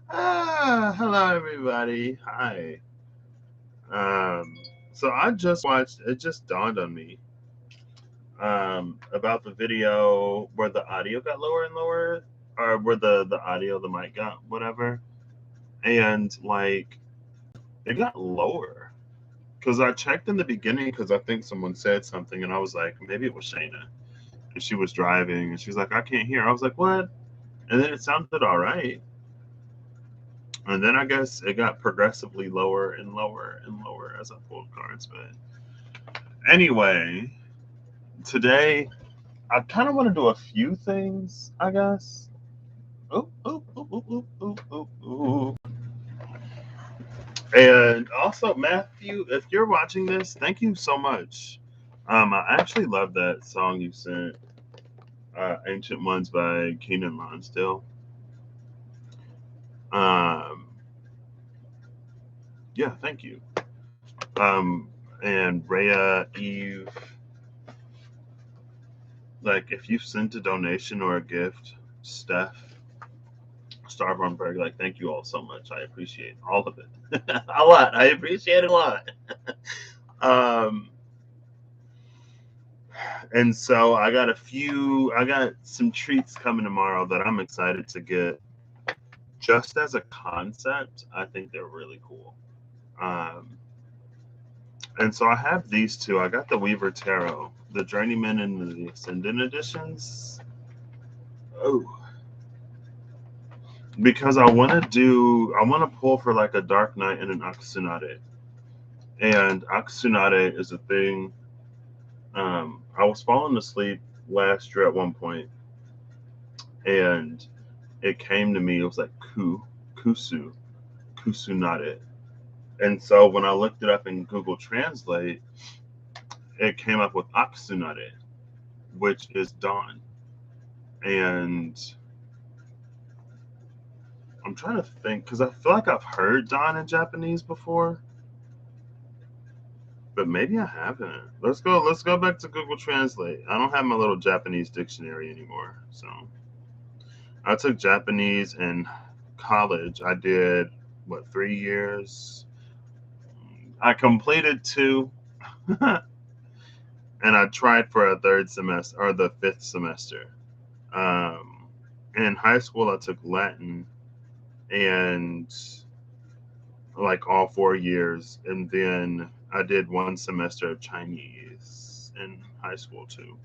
Hello, everybody. Hi. Um, so I just watched. It just dawned on me about the video where the audio got lower and lower, or where the audio, the mic got whatever, and like it got lower. Because I checked in the beginning because I think someone said something, and I was like, maybe it was Shayna, and she was driving, and she was like, I can't hear. I was like, what? And then it sounded all right. And then I guess it got progressively lower and lower and lower as I pulled cards. But anyway, today I kind of want to do a few things, I guess. Ooh, ooh, ooh, ooh, ooh, ooh, ooh, ooh. And also, Matthew, if you're watching this, thank you so much. I actually love that song you sent, "Ancient Ones" by Keenan Lonsdale. Um, yeah, thank you. Um, and Rhea, Eve, like if you've sent a donation or a gift, Steph, Starbornberg, like thank you all so much. I appreciate all of it. A lot. I appreciate it a lot. Um and so I got some treats coming tomorrow that I'm excited to get. Just as a concept, I think they're really cool. Um and so I have these two. I got the Weaver Tarot, the Journeyman and the Ascendant editions. Oh, because I want to pull for like a Dark Knight and an Aksunade. And Aksunade is a thing. I was falling asleep last year at one point, and it came to me. It was like kusu, kusunade. And so when I looked it up in Google Translate, it came up with Aksunade, which is dawn. And I'm trying to think because I feel like I've heard dawn in Japanese before, but maybe I haven't. Let's go. Let's go back to Google Translate. I don't have my little Japanese dictionary anymore, so I took Japanese in college. I did what 3 years. I completed two, and I tried for a third semester or the fifth semester. Um, in high school, I took Latin and like all 4 years, and then I did one semester of Chinese in high school too.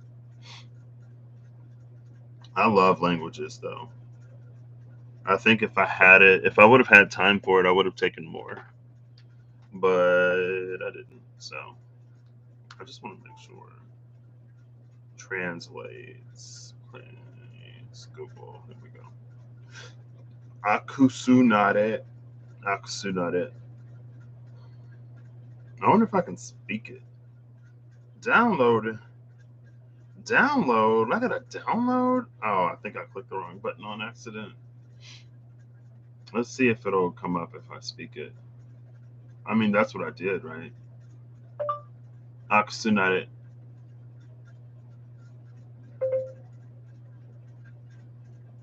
I love languages though. I think if I would have had time for it, I would have taken more, but I didn't. So I just want to make sure. Translates. Please Google. Here we go. Akusunare. Akusunare. I wonder if I can speak it. Download. Download. I got to download. Oh, I think I clicked the wrong button on accident. Let's see if it'll come up if I speak it. I mean, that's what I did, right? Akusunare.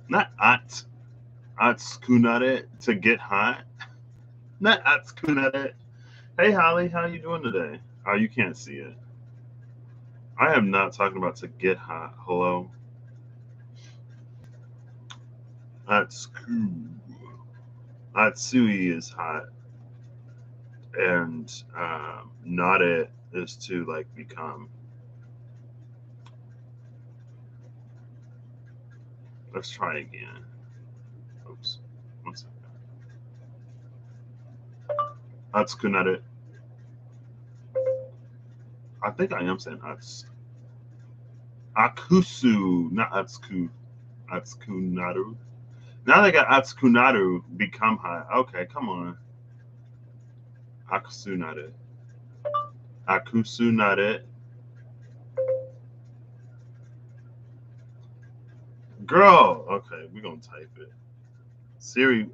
Not at. Atsukunare to get hot. Not Atsukunare. Hey, Holly, how you doing today? Oh, you can't see it. I am not talking about to get hot. Hello? Atsu. Atsui is hot. And nare is to like become. Let's try again. Oops. One second. Atsukunare. I think I am saying ats. Akusu, not Atsuku. Atsukunaru. Now they got Atsukunaru become hot. Okay, come on. Akusunare. Akusunare. Girl. Okay, we're gonna type it. Siri.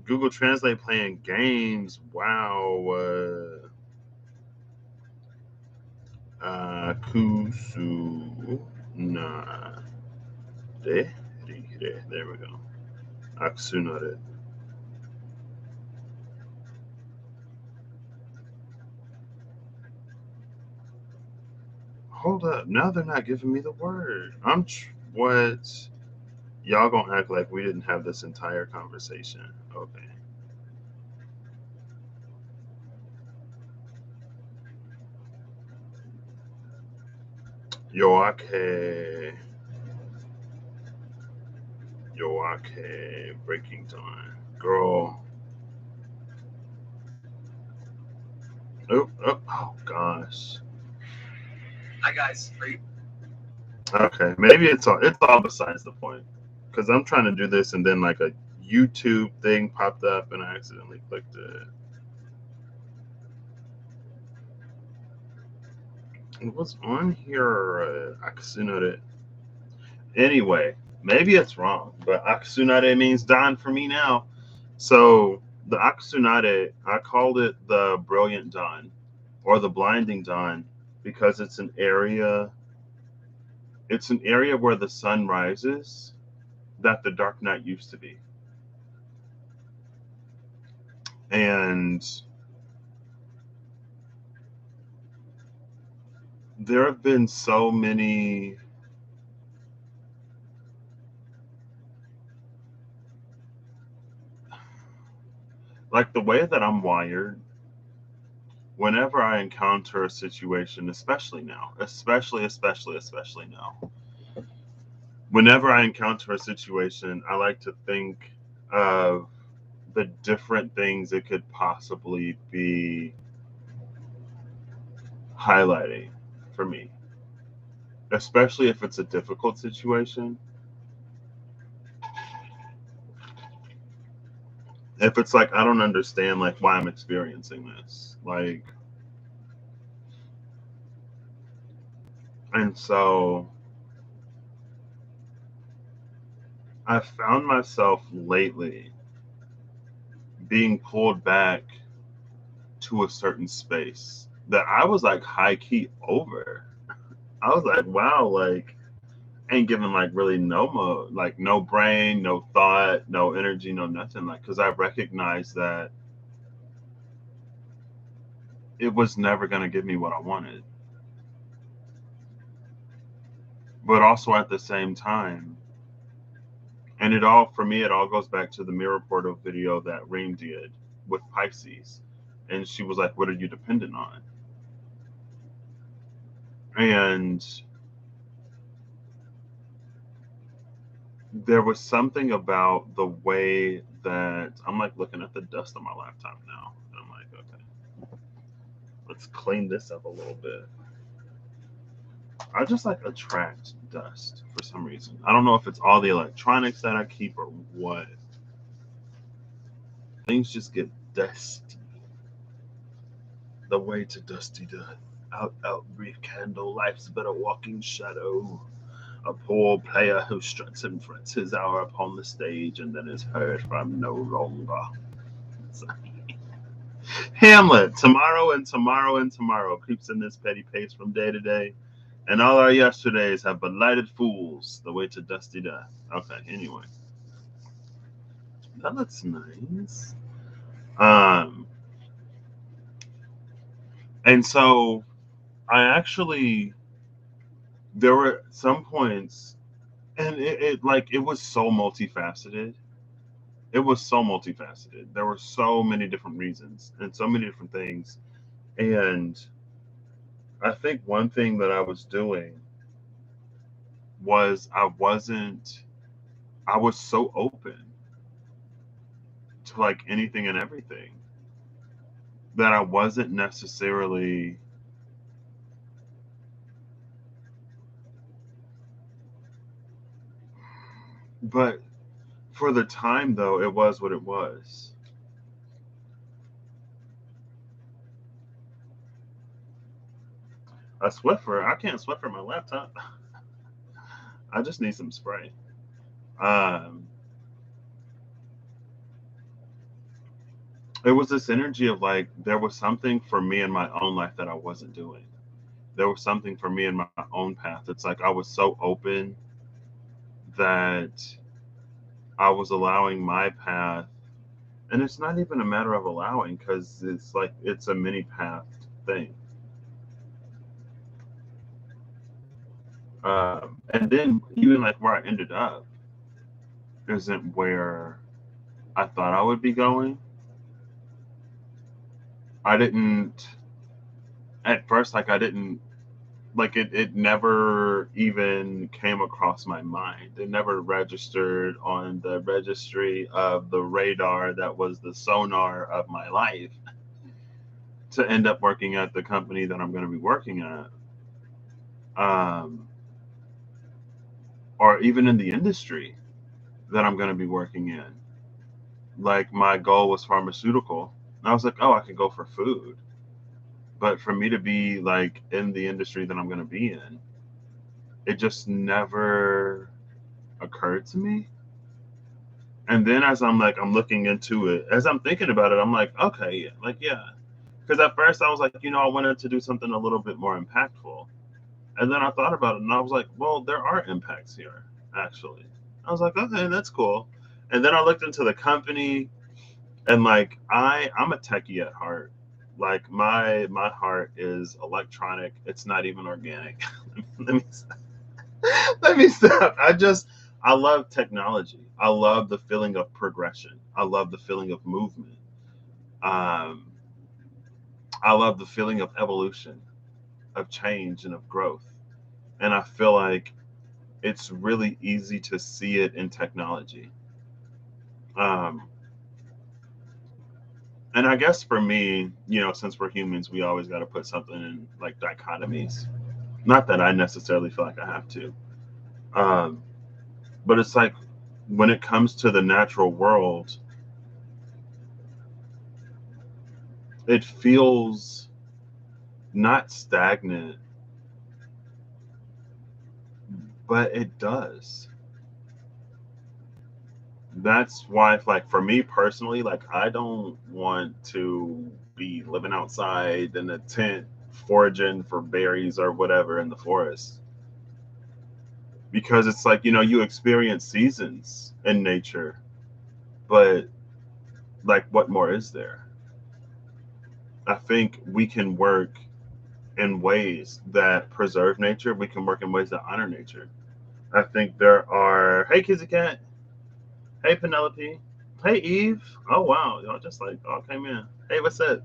Google Translate playing games. Wow. Kusu. Nah. There we go. Aksunare. Hold up. Now they're not giving me the word. What? Y'all gonna act like we didn't have this entire conversation. Okay. Yoake. Yoake. Breaking Dawn. Girl. Oh gosh. Hi guys. Okay, maybe it's all besides the point. Because I'm trying to do this and then like a YouTube thing popped up and I accidentally clicked it. It was on here. Aksunare. Anyway, maybe it's wrong, but Aksunare means dawn for me now. So the Aksunare, I called it the brilliant dawn or the blinding dawn because it's an area where the sun rises that the dark night used to be. And there have been so many, like the way that I'm wired, whenever I encounter a situation, especially now, especially now, whenever I encounter a situation, I like to think of the different things it could possibly be highlighting for me, especially if it's a difficult situation. If it's like I don't understand like why I'm experiencing this, like, and so I found myself lately being pulled back to a certain space that I was like high key over. I was like, wow, like ain't giving like really no mode, like no brain, no thought, no energy, no nothing. Like, because I recognized that it was never gonna give me what I wanted, but also at the same time, and it all for me, it all goes back to the mirror portal video that Reem did with Pisces, and she was like, "What are you dependent on?" And there was something about the way that I'm like looking at the dust on my laptop now. And I'm like, okay, let's clean this up a little bit. I just like attract dust for some reason. I don't know if it's all the electronics that I keep or what. Things just get dusty. The way to dusty death. Out, out, brief candle, life's but a walking shadow. A poor player who struts and frets his hour upon the stage and then is heard from no longer. Hamlet, tomorrow and tomorrow and tomorrow creeps in this petty pace from day to day, and all our yesterdays have belighted fools the way to dusty death. Okay, anyway, that looks nice. Um, and so I actually there were some points, and it like it was so multifaceted. It was so multifaceted. There were so many different reasons and so many different things, and I think one thing that I was doing was I was so open to like anything and everything that I wasn't necessarily, but for the time though, it was what it was. A Swiffer, I can't Swiffer my laptop. I just need some spray. Um, it was this energy of like there was something for me in my own life that I wasn't doing. There was something for me in my own path. It's like I was so open that I was allowing my path, and it's not even a matter of allowing because it's like it's a mini path thing. And then even like where I ended up isn't where I thought I would be going. I didn't at first like I didn't like it never even came across my mind. It never registered on the registry of the radar that was the sonar of my life to end up working at the company that I'm going to be working at. Or even in the industry that I'm going to be working in. Like my goal was pharmaceutical. And I was like, oh, I could go for food. But for me to be like in the industry that I'm going to be in, it just never occurred to me. And then as I'm looking into it, as I'm thinking about it, I'm like, okay, yeah, like yeah. Because at first I was like, I wanted to do something a little bit more impactful. And then I thought about it and I was like, well, there are impacts here, actually. I was like, okay, that's cool. And then I looked into the company and like I'm a techie at heart. Like my heart is electronic. It's not even organic. let me let me stop. I love technology. I love the feeling of progression. I love the feeling of movement. Um, I love the feeling of evolution, of change, and of growth. And I feel like it's really easy to see it in technology. Um, and I guess for me, since we're humans, we always got to put something in like dichotomies. Not that I necessarily feel like I have to, um, but it's like when it comes to the natural world, it feels not stagnant, but it does. That's why, like for me personally, like I don't want to be living outside in a tent foraging for berries or whatever in the forest because it's like you experience seasons in nature, but like what more is there? I think we can work in ways that preserve nature. We can work in ways that honor nature. I think there are. Hey, Kizzy Cat. Hey, Penelope. Hey, Eve. Oh wow, y'all just like all came in. Hey, what's up?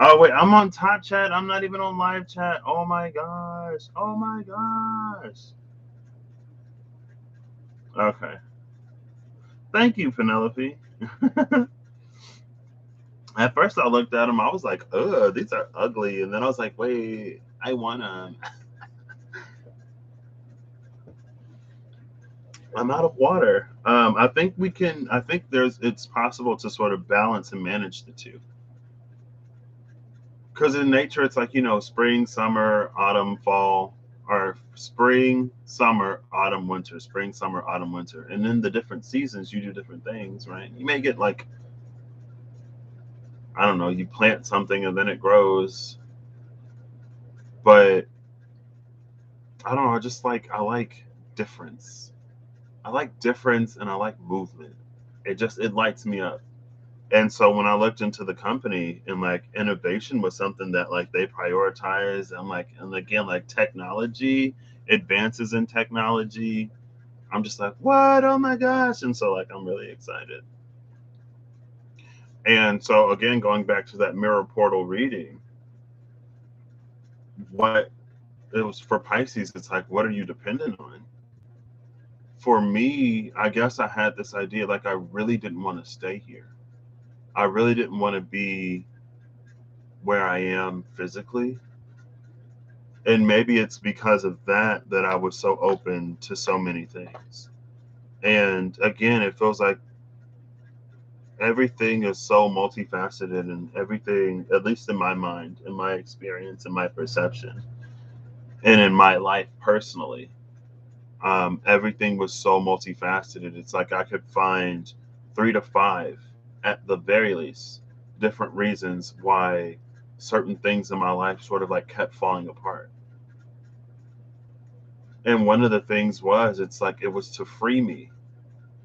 Oh wait, I'm on top chat. I'm not even on live chat. Oh my gosh. Oh my gosh. Okay. Thank you, Penelope. At first, I looked at them. I was like, "Ugh, these are ugly." And then I was like, "Wait, I want them." I'm out of water. I think we can. I think It's possible to sort of balance and manage the two. Because in nature, it's like spring, summer, autumn, fall, or spring, summer, autumn, winter, spring, summer, autumn, winter, and then the different seasons you do different things, right? You may get like I don't know, you plant something and then it grows, but I don't know. I like difference. I like difference and I like movement. It lights me up. And so when I looked into the company and like innovation was something that like they prioritize and again like technology, advances in technology, I'm just like, what? Oh my gosh. And so like I'm really excited. And so again, going back to that mirror portal reading, what it was for Pisces, it's like, what are you dependent on? For me, I guess I had this idea like I really didn't want to stay here. I really didn't want to be where I am physically. And maybe it's because of that that I was so open to so many things. And again, it feels like everything is so multifaceted and everything, at least in my mind, in my experience, in my perception, and in my life personally, everything was so multifaceted. It's like I could find 3 to 5, at the very least, different reasons why certain things in my life sort of like kept falling apart. And one of the things was, it's like it was to free me.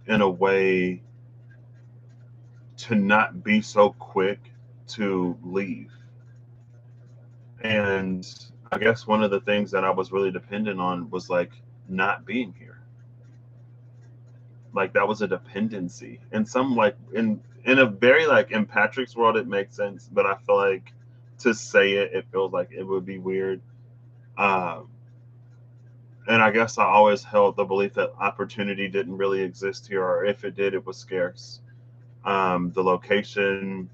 in a way to not be so quick to leave. And I guess one of the things that I was really dependent on was like not being here. Like that was a dependency. And some like in a very like in Patrick's world it makes sense, but I feel like to say it feels like it would be weird. Um and I guess I always held the belief that opportunity didn't really exist here, or if it did, it was scarce. The location,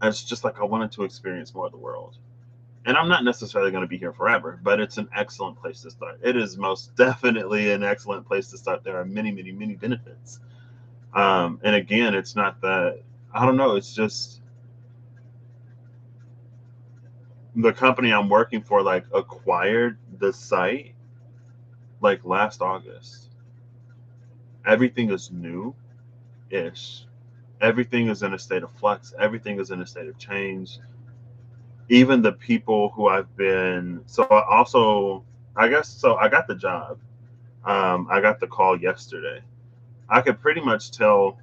it's just like I wanted to experience more of the world. And I'm not necessarily going to be here forever, but it's an excellent place to start. It is most definitely an excellent place to start. There are many, many, many benefits. And again, it's not that, I don't know, it's just the company I'm working for like acquired the site like last August. Everything is new ish. Everything is in a state of flux. Everything is in a state of change. Even the people who I've been, so I also, I guess, so I got the job. I got the call yesterday. I could pretty much tell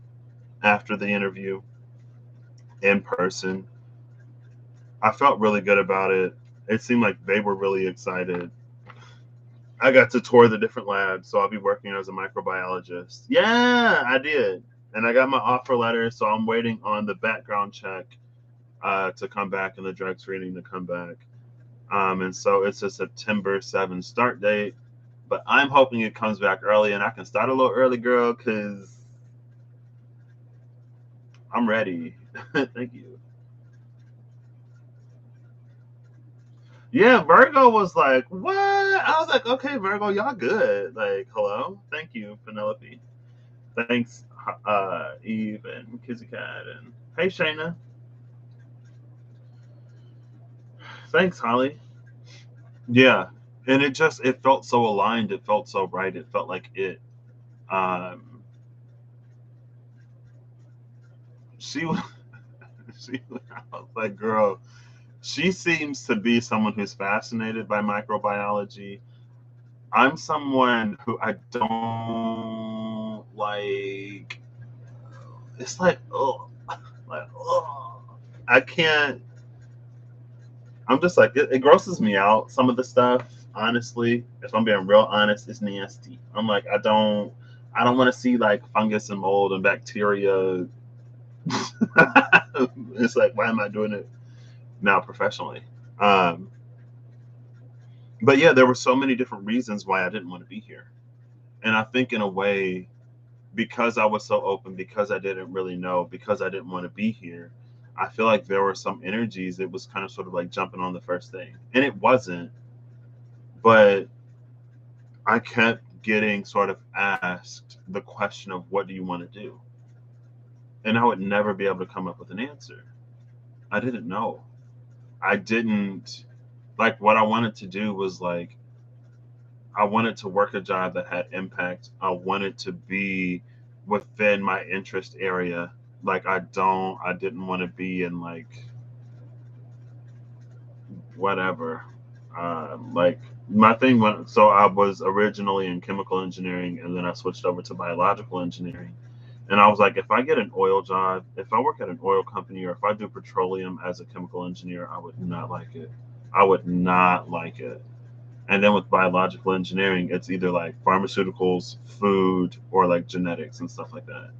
after the interview in person. I felt really good about it. It seemed like they were really excited. I got to tour the different labs, so I'll be working as a microbiologist. Yeah, I did. And I got my offer letter, so I'm waiting on the background check to come back and the drug screening to come back. And so it's a September 7th start date. But I'm hoping it comes back early and I can start a little early, girl, because I'm ready. Thank you. Yeah, Virgo was like, what? I was like, okay, Virgo, y'all good. Like, hello? Thank you, Penelope. Thanks, Eve and Kizzy Cat. And hey, Shayna. Thanks, Holly. Yeah. And it felt so aligned. It felt so right. It felt like it. Um, she was, I was like, girl, she seems to be someone who's fascinated by microbiology. I'm someone who I don't like. It's like, oh, like, oh, I can't. I'm just like, it grosses me out. Some of the stuff, honestly, if I'm being real honest, is nasty. I'm like, I don't want to see like fungus and mold and bacteria. It's like, why am I doing it now professionally? Um, but yeah, there were so many different reasons why I didn't want to be here. And I think in a way, because I was so open, because I didn't really know, because I didn't want to be here, I feel like there were some energies. It was kind of sort of like jumping on the first thing. And it wasn't, but I kept getting sort of asked the question of what do you want to do? And I would never be able to come up with an answer. I didn't know. I didn't like what I wanted to do was like I wanted to work a job that had impact. I wanted to be within my interest area. Like I didn't want to be in like whatever. Like my thing went, so I was originally in chemical engineering and then I switched over to biological engineering. And I was like, if I get an oil job, if I work at an oil company or if I do petroleum as a chemical engineer, I would not like it. I would not like it. And then with biological engineering, it's either like pharmaceuticals, food, or like genetics and stuff like that,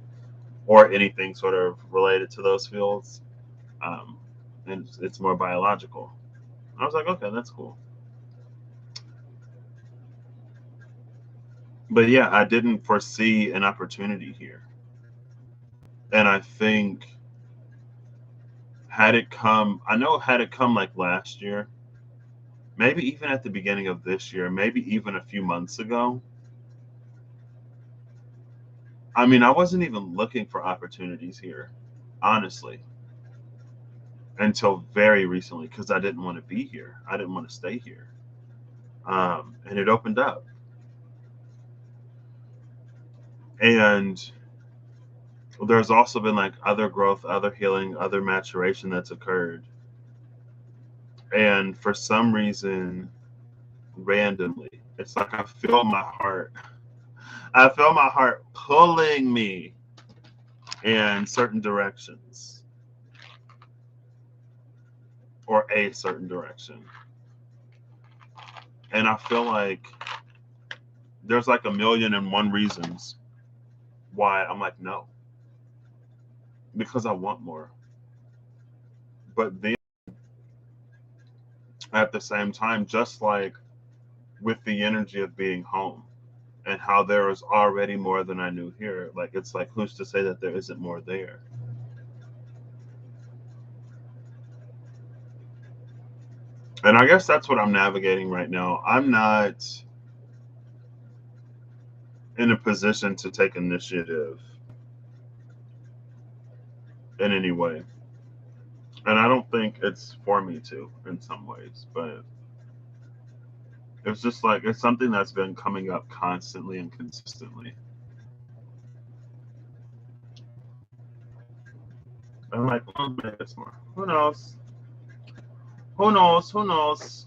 or anything sort of related to those fields. Um, and it's more biological. I was like, okay, that's cool. But yeah, I didn't foresee an opportunity here. And I think had it come like last year, maybe even at the beginning of this year, maybe even a few months ago, I mean, I wasn't even looking for opportunities here, honestly, until very recently because I didn't want to be here. I didn't want to stay here. And it opened up. And there's also been like other growth, other healing, other maturation that's occurred. And for some reason, randomly, it's like I feel my heart. I feel my heart pulling me in certain directions or a certain direction. And I feel like there's like a million and one reasons why I'm like, no, because I want more. But then at the same time, just like with the energy of being home and how there is already more than I knew here, like it's like, who's to say that there isn't more there? And I guess that's what I'm navigating right now. I'm not in a position to take initiative in any way. And I don't think it's for me to in some ways, but it's just like it's something that's been coming up constantly and consistently. I'm like, oh, maybe it's more. Who knows? Who knows? Who knows?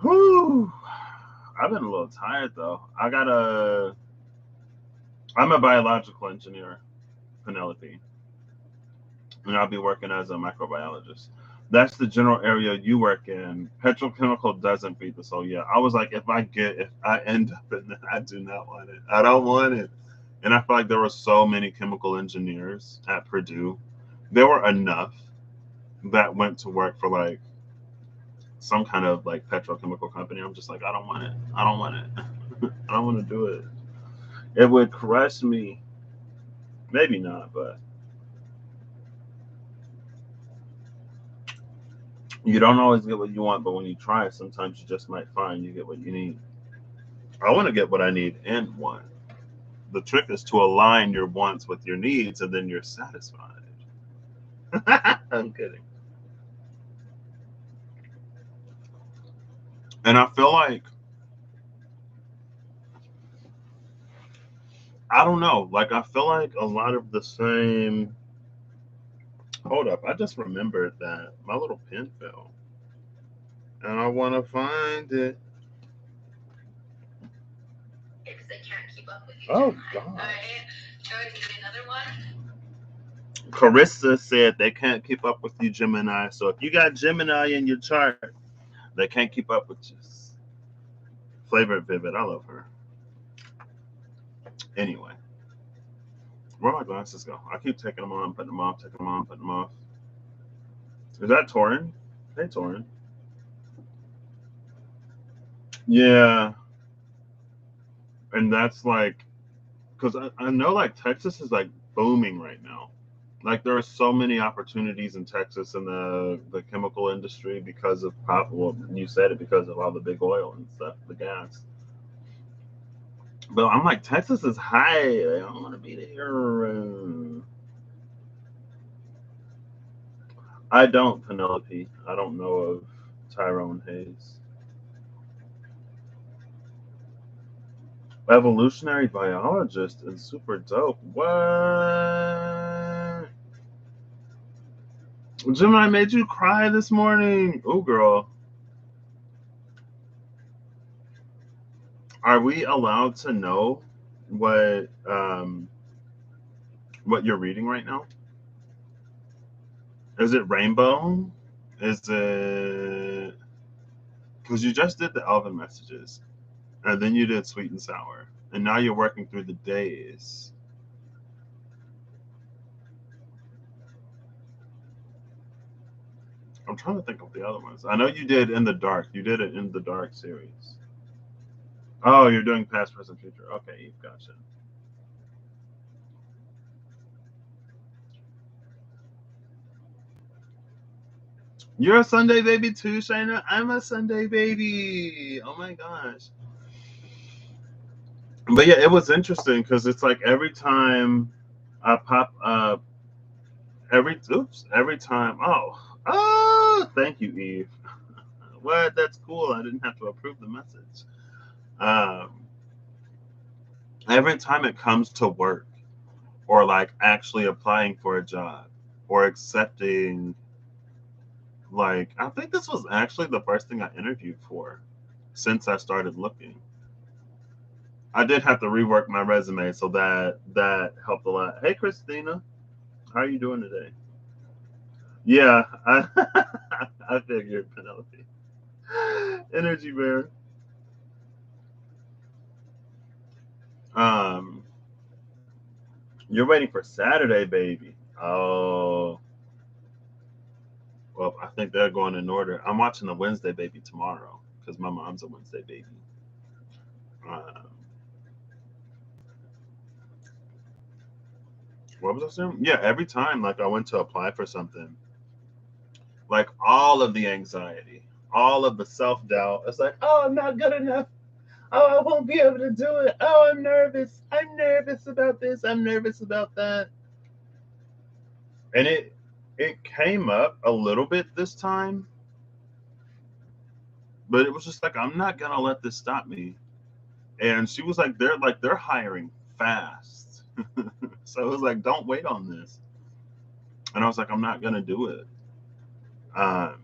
Whew. I've been a little tired though. I'm a biological engineer, Penelope, and I'll be working as a microbiologist. That's the general area you work in. Petrochemical doesn't feed the soul. Yeah, I was like, if I end up in it, I do not want it. I don't want it. And I feel like there were so many chemical engineers at Purdue. There were enough that went to work for like some kind of like petrochemical company. I'm just like, I don't want it. I don't want it. I don't want to do it. It would crush me. Maybe not, but you don't always get what you want. But when you try, sometimes you just might find you get what you need. I want to get what I need and want. The trick is to align your wants with your needs, and then you're satisfied. I'm kidding. And I feel like I don't know. Like I feel like a lot of the same. Hold up! I just remembered that my little pen fell, and I want to find it. Because they can't keep up with you. Oh Gemini. God! All right. So to give you another one. Carissa said they can't keep up with you, Gemini. So if you got Gemini in your chart, they can't keep up with you. Flavor Vivid, I love her. Anyway, where my glasses go? I keep taking them on, putting them off, taking them on, putting them off. Is that Torin? Hey, Torin. Yeah, and that's like, because I know like Texas is like booming right now. Like there are so many opportunities in Texas in the chemical industry because of well, you said it because of all the big oil and stuff, the gas. But I'm like Texas is high. I don't want to be there. I don't, Penelope. I don't know of Tyrone Hayes. Evolutionary biologist and super dope. What? Gemini made you cry this morning. Oh, girl. Are we allowed to know what you're reading right now? Is it Rainbow? Is it because you just did the Elvin messages, and then you did Sweet and Sour, and now you're working through the days. I'm trying to think of the other ones. I know you did In the Dark. You did it In the Dark series. Oh, you're doing past, present, future. Okay, you've gotcha. You're a Sunday baby too, Shayna. I'm a Sunday baby. Oh my gosh. But yeah, it was interesting because it's like every time I pop up, every time. Thank you, Eve. What? That's cool. I didn't have to approve the message. Um, every time it comes to work or like actually applying for a job or accepting Like, I think this was actually the first thing I interviewed for since I started looking. I did have to rework my resume, so that helped a lot. Hey, Christina, how are you doing today? Yeah, I figured, Penelope. Energy bear. Um, you're waiting for Saturday, baby. Oh, well, I think they're going in order. I'm watching the Wednesday baby tomorrow because my mom's a Wednesday baby. Um, what was I saying? Yeah, every time like I went to apply for something, like all of the anxiety, all of the self doubt. It's like, oh, I'm not good enough. Oh, I won't be able to do it. Oh, I'm nervous. I'm nervous about this. I'm nervous about that. And it came up a little bit this time, but it was just like I'm not gonna let this stop me. And she was like they're hiring fast. So it was like, don't wait on this. And I was like, I'm not gonna do it. Um,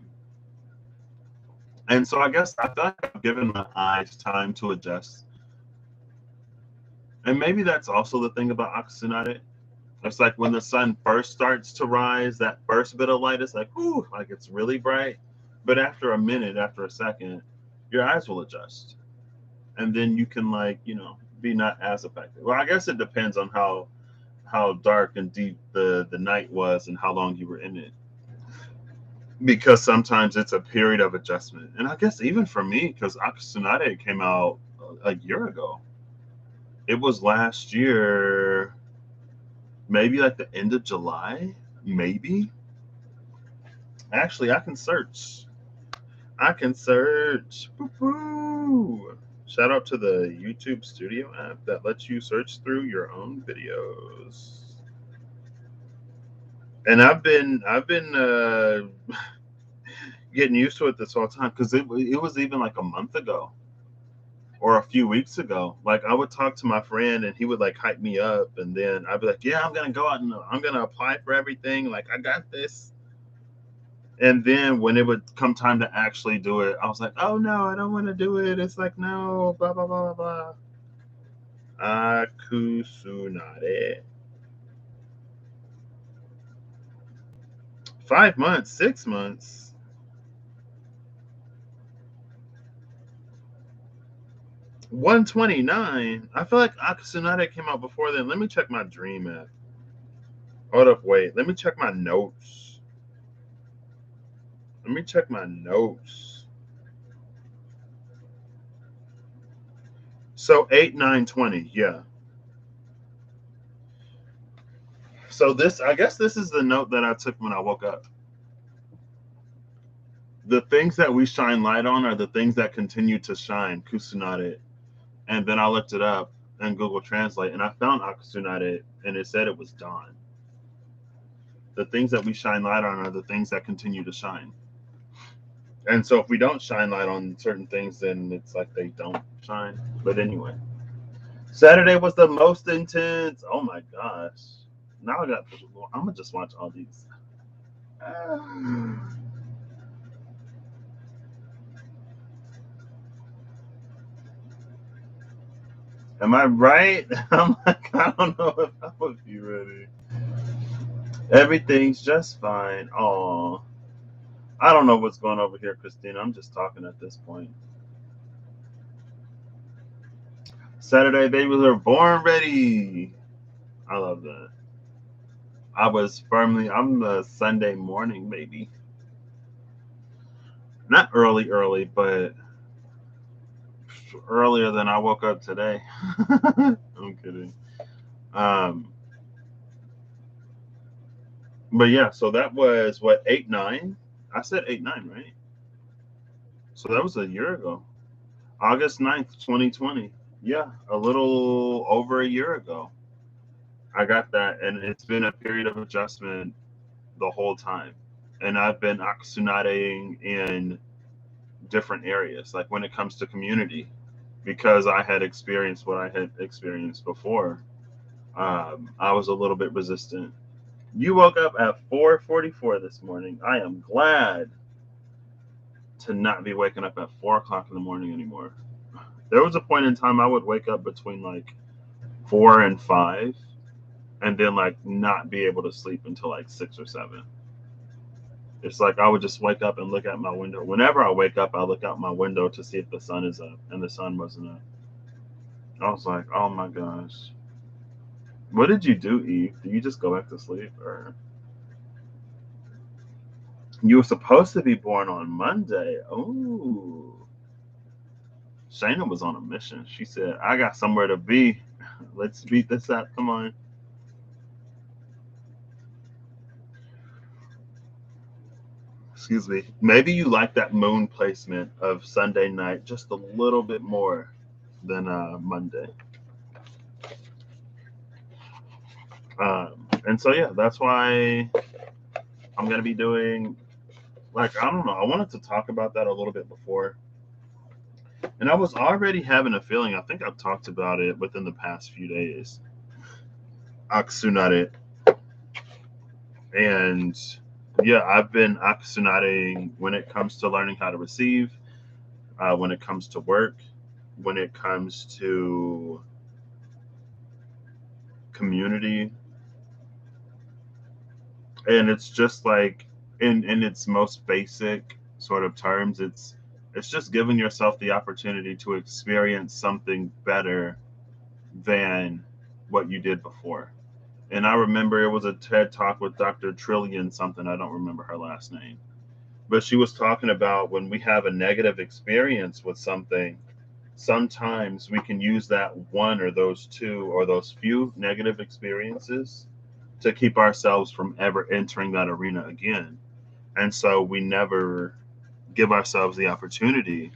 and so I guess I feel like I've given my eyes time to adjust. And maybe that's also the thing about Akasunade. It's like when the sun first starts to rise, that first bit of light is like, whoo, like it's really bright. But after a minute, after a second, your eyes will adjust. And then you can like, be not as affected. Well, I guess it depends on how dark and deep the night was and how long you were in it. Because sometimes it's a period of adjustment. And I guess even for me, because Akasunade came out a year ago. It was last year, maybe like the end of July, maybe. Actually, I can search. I can search. Woo-hoo. Shout out to the YouTube Studio app that lets you search through your own videos. And I've been getting used to it this whole time because it was even like a month ago or a few weeks ago. Like I would talk to my friend and he would like hype me up, and then I'd be like, "Yeah, I'm gonna go out and I'm gonna apply for everything. Like I got this." And then when it would come time to actually do it, I was like, "Oh no, I don't want to do it." It's like no, blah blah blah blah. Akusunare. 5 months, 6 months. 129. I feel like Akasunare came out before then. Let me check my dream app. Hold up, wait. Let me check my notes. Let me check my notes. So 8, 9, 20. Yeah. So I guess this is the note that I took when I woke up. The things that we shine light on are the things that continue to shine, Kusunare. And then I looked it up in Google Translate and I found Akusunare and it said it was dawn. The things that we shine light on are the things that continue to shine. And so if we don't shine light on certain things, then it's like they don't shine. But anyway, Saturday was the most intense. Oh my gosh. Now I'm going to just watch all these. Am I right? I'm like, I don't know if I would be ready. Everything's just fine. Oh, I don't know what's going over here, Christina. I'm just talking at this point. Saturday babies are born ready. I love that. I'm the Sunday morning baby. Not early, early, but earlier than I woke up today. I'm kidding. Um, but yeah, so that was what, 8, 9? I said 8, 9, right? So that was a year ago. August 9th, 2020. Yeah, a little over a year ago. I got that, and it's been a period of adjustment the whole time. And I've been aksunating in different areas, like when it comes to community, because I had experienced what I had experienced before. I was a little bit resistant. You woke up at 4:44 this morning. I am glad. to not be waking up at 4 o'clock in the morning anymore. There was a point in time I would wake up between like 4 and 5, and then like not be able to sleep until like 6 or 7. It's like I would just wake up and look out my window. Whenever I wake up, I look out my window to see if the sun is up, and the sun wasn't up. I was like, oh my gosh. What did you do, Eve? Did you just go back to sleep? Or you were supposed to be born on Monday? Oh. Shayna was on a mission. She said, I got somewhere to be. Let's beat this up. Come on. Excuse me. Maybe you like that moon placement of Sunday night just a little bit more than Monday. And so, yeah, that's why I'm going to be doing, like, I don't know. I wanted to talk about that a little bit before. And I was already having a feeling, I think I've talked about it within the past few days. Aksunare. And yeah, I've been aksunating when it comes to learning how to receive, when it comes to work, when it comes to community. And it's just like in its most basic sort of terms, it's just giving yourself the opportunity to experience something better than what you did before. And I remember it was a TED talk with Dr. Trillian something, I don't remember her last name. But she was talking about when we have a negative experience with something, sometimes we can use that one or those two or those few negative experiences to keep ourselves from ever entering that arena again. And so we never give ourselves the opportunity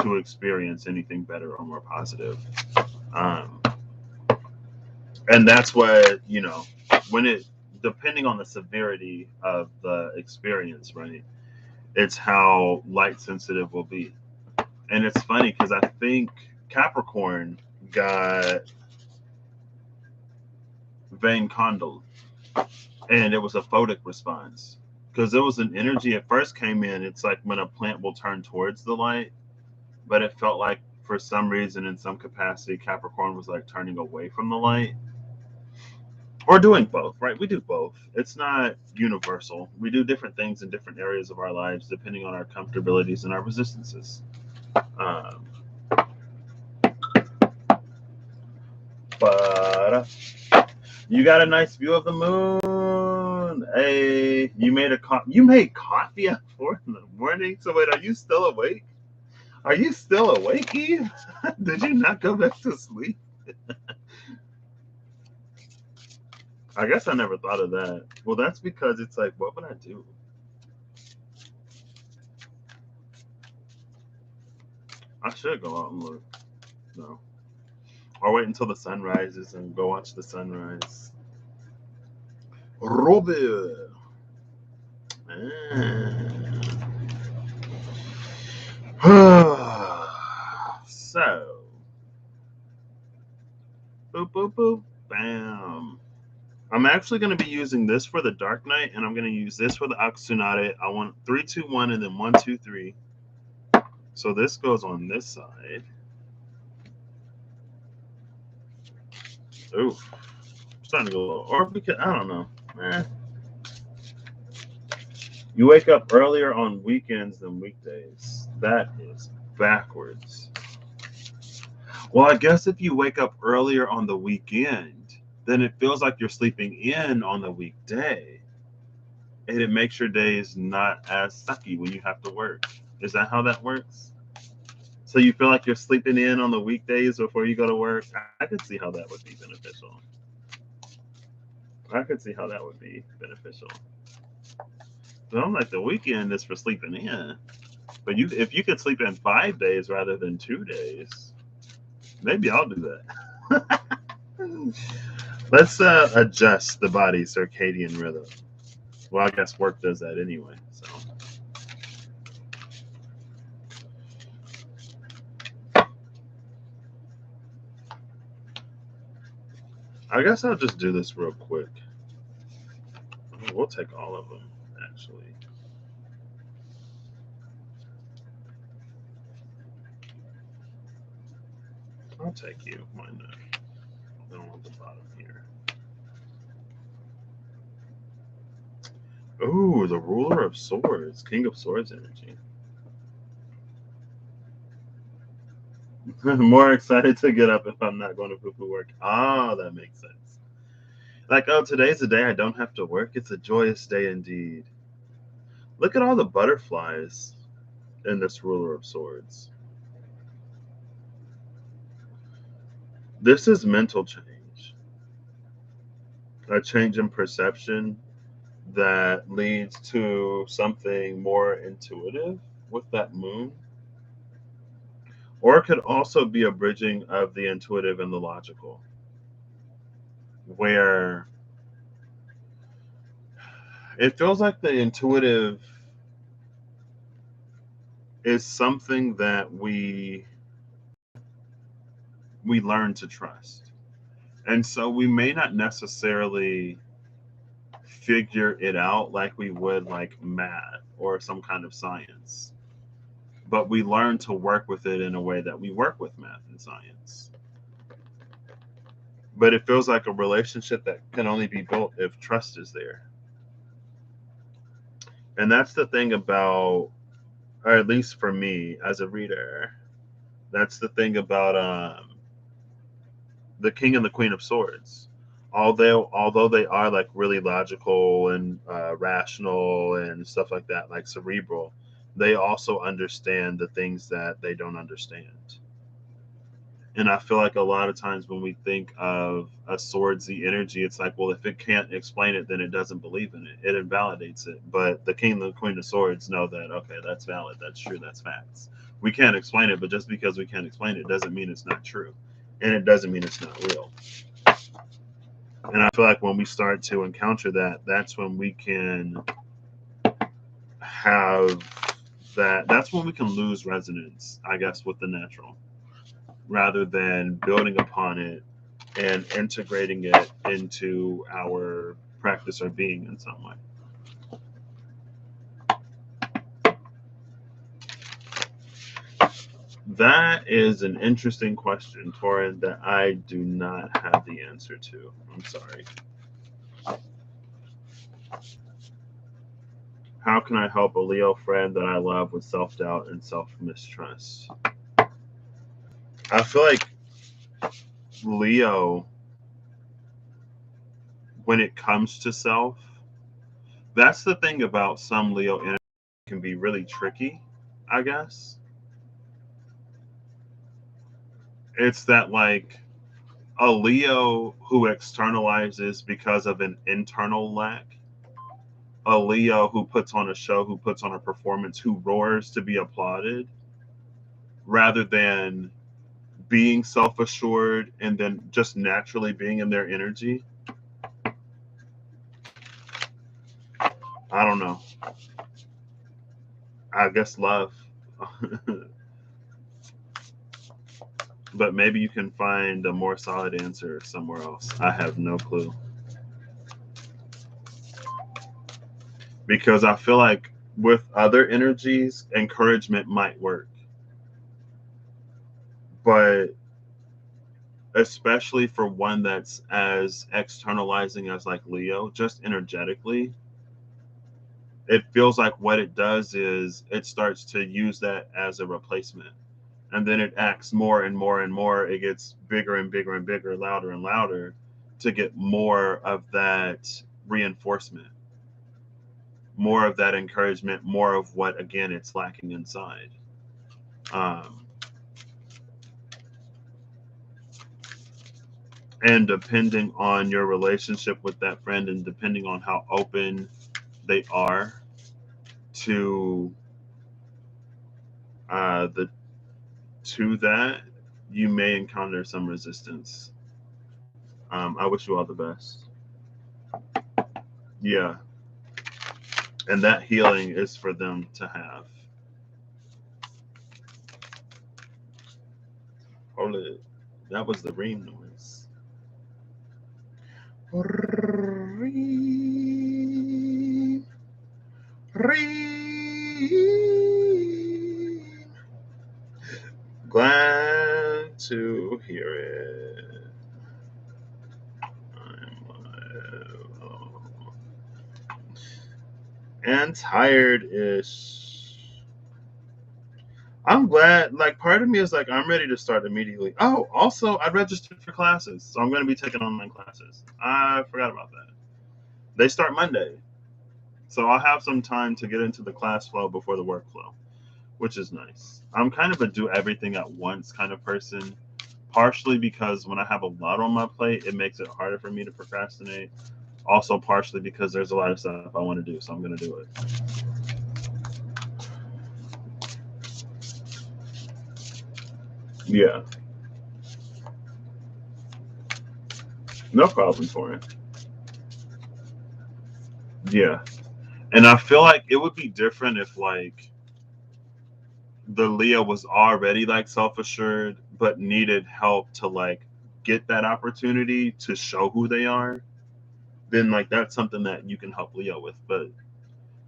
to experience anything better or more positive. Um, and that's what, when it, depending on the severity of the experience, right? It's how light sensitive will be. And it's funny because I think Capricorn got vein condyled, and it was a photic response because there was an energy at first came in. It's like when a plant will turn towards the light, but it felt like for some reason, in some capacity, Capricorn was like turning away from the light. Or doing both, right? We do both. It's not universal. We do different things in different areas of our lives depending on our comfortabilities and our resistances. Um, but you got a nice view of the moon. Hey, you made coffee at 4 in the morning. So wait, are you still awake? Are you still awake, Eve? Did you not go back to sleep? I guess I never thought of that. Well, that's because it's like, what would I do? I should go out and look. No. Or wait until the sun rises and go watch the sunrise. Robert. So, boop, boop, boop, bam. I'm actually going to be using this for the Dark Knight, and I'm going to use this for the Aksunare. I want 3, 2, 1, and then 1, 2, 3. So this goes on this side. Ooh, I'm starting to go low. Or because, I don't know. You wake up earlier on weekends than weekdays. That is backwards. Well, I guess if you wake up earlier on the weekend, then it feels like you're sleeping in on the weekday. And it makes your days not as sucky when you have to work. Is that how that works? So you feel like you're sleeping in on the weekdays before you go to work? I could see how that would be beneficial. I could see how that would be beneficial. So I'm like, the weekend is for sleeping in. But if you could sleep in 5 days rather than 2 days, maybe I'll do that. Let's adjust the body's circadian rhythm. Well, I guess work does that anyway. So I guess I'll just do this real quick. We'll take all of them, actually. I'll take you. Why not? I don't want the bottom here. Ooh, the ruler of swords. King of swords energy. More excited to get up if I'm not going to poo-poo work. Ah, that makes sense. Like, oh, today's a day I don't have to work. It's a joyous day indeed. Look at all the butterflies in this ruler of swords. This is mental change, a change in perception that leads to something more intuitive with that moon. Or it could also be a bridging of the intuitive and the logical, where it feels like the intuitive is something that we learn to trust. And so we may not necessarily figure it out like we would like math or some kind of science, but we learn to work with it in a way that we work with math and science. But it feels like a relationship that can only be built if trust is there. And that's the thing about, or at least for me as a reader, that's the thing about the King and the Queen of Swords. Although they are like really logical and rational and stuff like that, like cerebral, they also understand the things that they don't understand. And I feel like a lot of times when we think of a swordsy energy, it's like, well, if it can't explain it, then it doesn't believe in it. It invalidates it. But the King and the Queen of Swords know that, okay, that's valid, that's true, that's facts. We can't explain it, but just because we can't explain it doesn't mean it's not true. And it doesn't mean it's not real. And I feel like when we start to encounter that, that's when we can have that's when we can lose resonance, I guess, with the natural, rather than building upon it and integrating it into our practice or being in some way. That is an interesting question, Torin, that I do not have the answer to. I'm sorry. How can I help a Leo friend that I love with self doubt and self mistrust? I feel like Leo, when it comes to self, that's the thing about some Leo energy can be really tricky, I guess. It's that like a Leo who externalizes because of an internal lack, a Leo who puts on a show, who puts on a performance, who roars to be applauded, rather than being self assured and then just naturally being in their energy. I don't know. I guess love. But maybe you can find a more solid answer somewhere else. I have no clue. Because I feel like with other energies, encouragement might work. But especially for one that's as externalizing as like Leo, just energetically, it feels like what it does is it starts to use that as a replacement. And then it acts more and more and more. It gets bigger and bigger and bigger, louder and louder to get more of that reinforcement, more of that encouragement, more of what, again, it's lacking inside. Um, and depending on your relationship with that friend and depending on how open they are to the to that, you may encounter some resistance. I wish you all the best. Yeah, and that healing is for them to have. Hold it. That was the ream noise. Ream. Ream. Glad to hear it. And tired-ish. I'm glad, like, part of me is like, I'm ready to start immediately. Oh, also, I registered for classes, so I'm going to be taking online classes. I forgot about that. They start Monday, so I'll have some time to get into the class flow before the workflow, which is nice. I'm kind of a do everything at once kind of person, partially because when I have a lot on my plate, it makes it harder for me to procrastinate. Also, partially because there's a lot of stuff I want to do, so I'm going to do it. Yeah. No problem for it. Yeah. And I feel like it would be different if, like, the Leo was already, like, self-assured, but needed help to, like, get that opportunity to show who they are. Then, like, that's something that you can help Leo with. But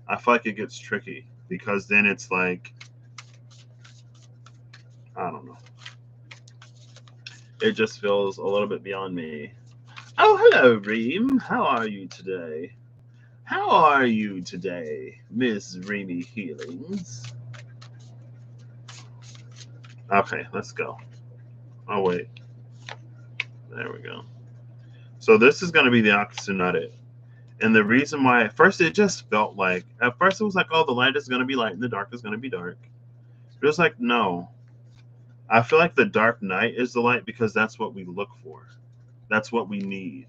I feel like it gets tricky because then it's like, I don't know. It just feels a little bit beyond me. Oh, hello, Reem. How are you today? How are you today, Miss Reemy Healings? Okay, let's go. Oh, wait. There we go. So this is going to be the Aksunare. And the reason why, at first, it just felt like, at first it was like, oh, the light is going to be light and the dark is going to be dark. But it was like, no. I feel like the dark night is the light because that's what we look for. That's what we need.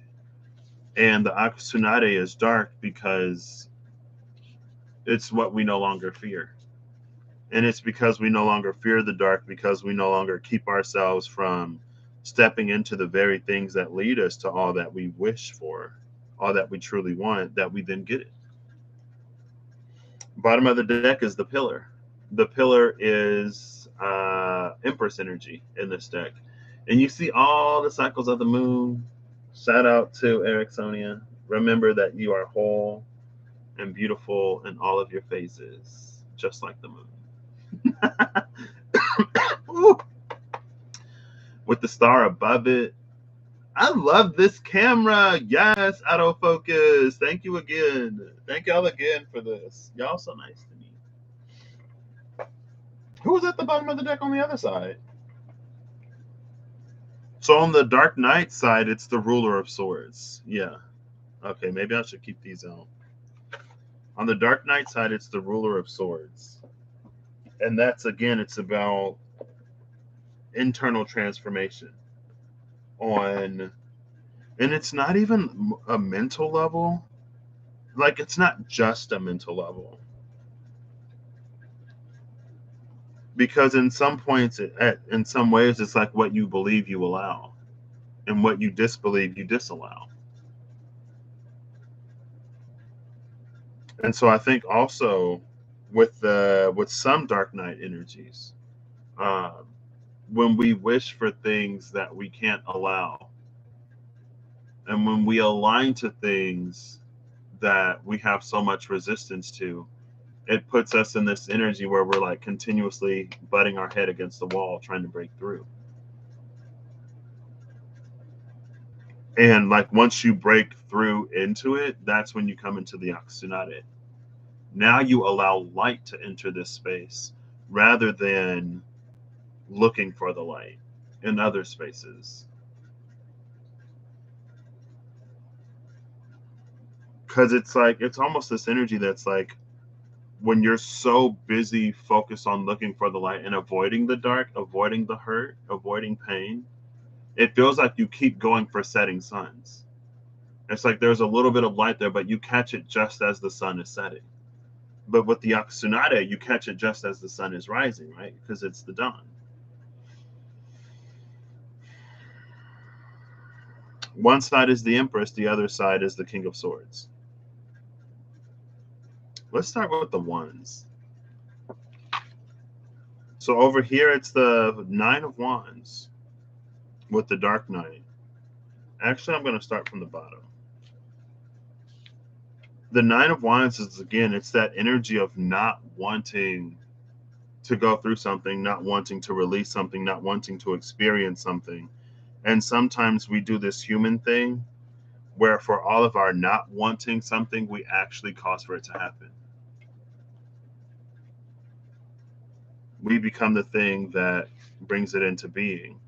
And the Aksunare is dark because it's what we no longer fear. And it's because we no longer fear the dark, because we no longer keep ourselves from stepping into the very things that lead us to all that we wish for, all that we truly want, that we then get it. Bottom of the deck is the pillar. The pillar is Empress energy in this deck. And you see all the cycles of the moon. Shout out to Ericsonia. Remember that you are whole and beautiful in all of your phases, just like the moon. With the star above it. I love this camera. Yes, autofocus. Thank you again. Thank y'all again for this. Y'all so nice to me. Who was at the bottom of the deck on the other side? So on the Dark Knight side, it's the Ruler of Swords. Yeah. Okay, maybe I should keep these out. On the Dark Knight side, it's the Ruler of Swords. And that's, again, it's about internal transformation on, and it's not even a mental level. Like, it's not just a mental level. Because in some points, in some ways, it's like what you believe you allow, and what you disbelieve you disallow. And so I think also with some Dark Knight energies, when we wish for things that we can't allow, and when we align to things that we have so much resistance to, it puts us in this energy where we're like continuously butting our head against the wall trying to break through. And like once you break through into it, that's when you come into the Aksunare. Now you allow light to enter this space rather than looking for the light in other spaces. Because it's like, it's almost this energy that's like, when you're so busy focused on looking for the light and avoiding the dark, avoiding the hurt, avoiding pain, it feels like you keep going for setting suns. It's like there's a little bit of light there, but you catch it just as the sun is setting. But with the Aksunare, you catch it just as the sun is rising, right? Because it's the dawn. One side is the Empress, the other side is the King of Swords. Let's start with the wands. So over here, it's the Nine of Wands with the Dark Knight. Actually, I'm going to start from the bottom. The Nine of Wands is, again, it's that energy of not wanting to go through something, not wanting to release something, not wanting to experience something. And sometimes we do this human thing where for all of our not wanting something, we actually cause for it to happen. We become the thing that brings it into being.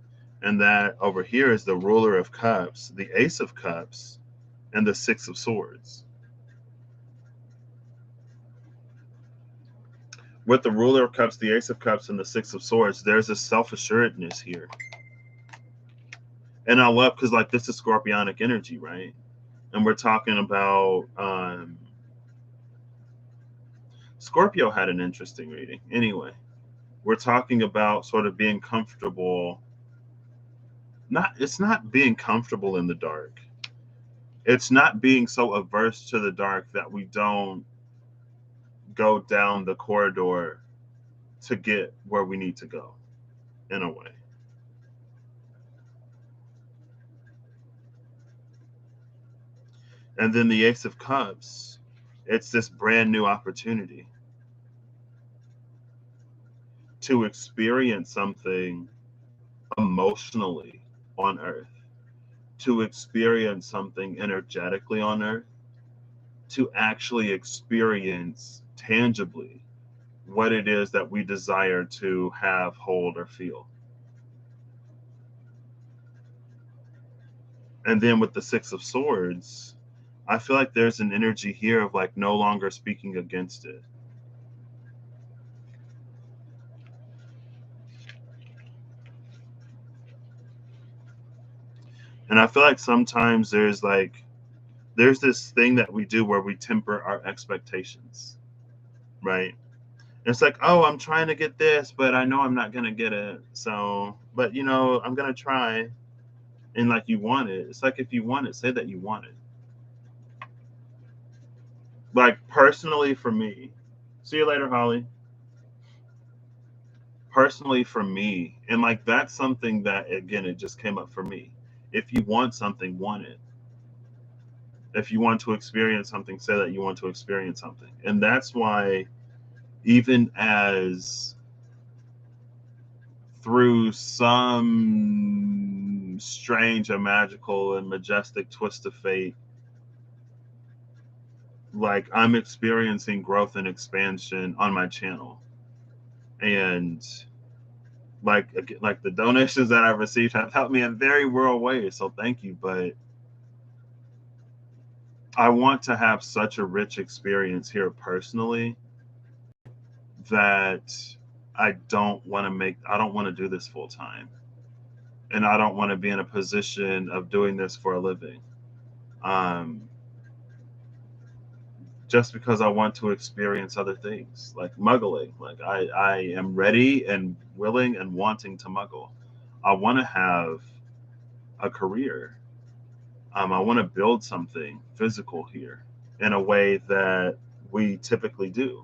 And that over here is the ruler of cups, the ace of cups, and the six of swords. With the ruler of cups, the ace of cups, and the six of swords, there's a self-assuredness here. And I love, because like this is scorpionic energy, right? And we're talking about Scorpio had an interesting reading. Anyway, we're talking about sort of being comfortable. It's not being comfortable in the dark. It's not being so averse to the dark that we don't go down the corridor to get where we need to go, in a way. And then the Ace of Cups, it's this brand new opportunity to experience something emotionally on Earth, to experience something energetically on Earth, to actually experience tangibly what it is that we desire to have, hold, or feel. And then with the Six of Swords, I feel like there's an energy here of like no longer speaking against it. And I feel like sometimes there's this thing that we do where we temper our expectations, right? It's like, oh, I'm trying to get this, but I know I'm not gonna get it. So, but I'm gonna try. And like you want it. It's like if you want it, say that you want it. Like personally for me, see you later, Holly. Personally for me, and like that's something that again it just came up for me. If you want something, want it. If you want to experience something, say that you want to experience something. And that's why even as through some strange and magical and majestic twist of fate, like I'm experiencing growth and expansion on my channel. And like the donations that I've received have helped me in very real ways. So thank you. But I want to have such a rich experience here personally that I don't want to do this full time. And I don't want to be in a position of doing this for a living. Um, just because I want to experience other things like muggling. Like I am ready and willing and wanting to muggle. I want to have a career. I want to build something physical here in a way that we typically do.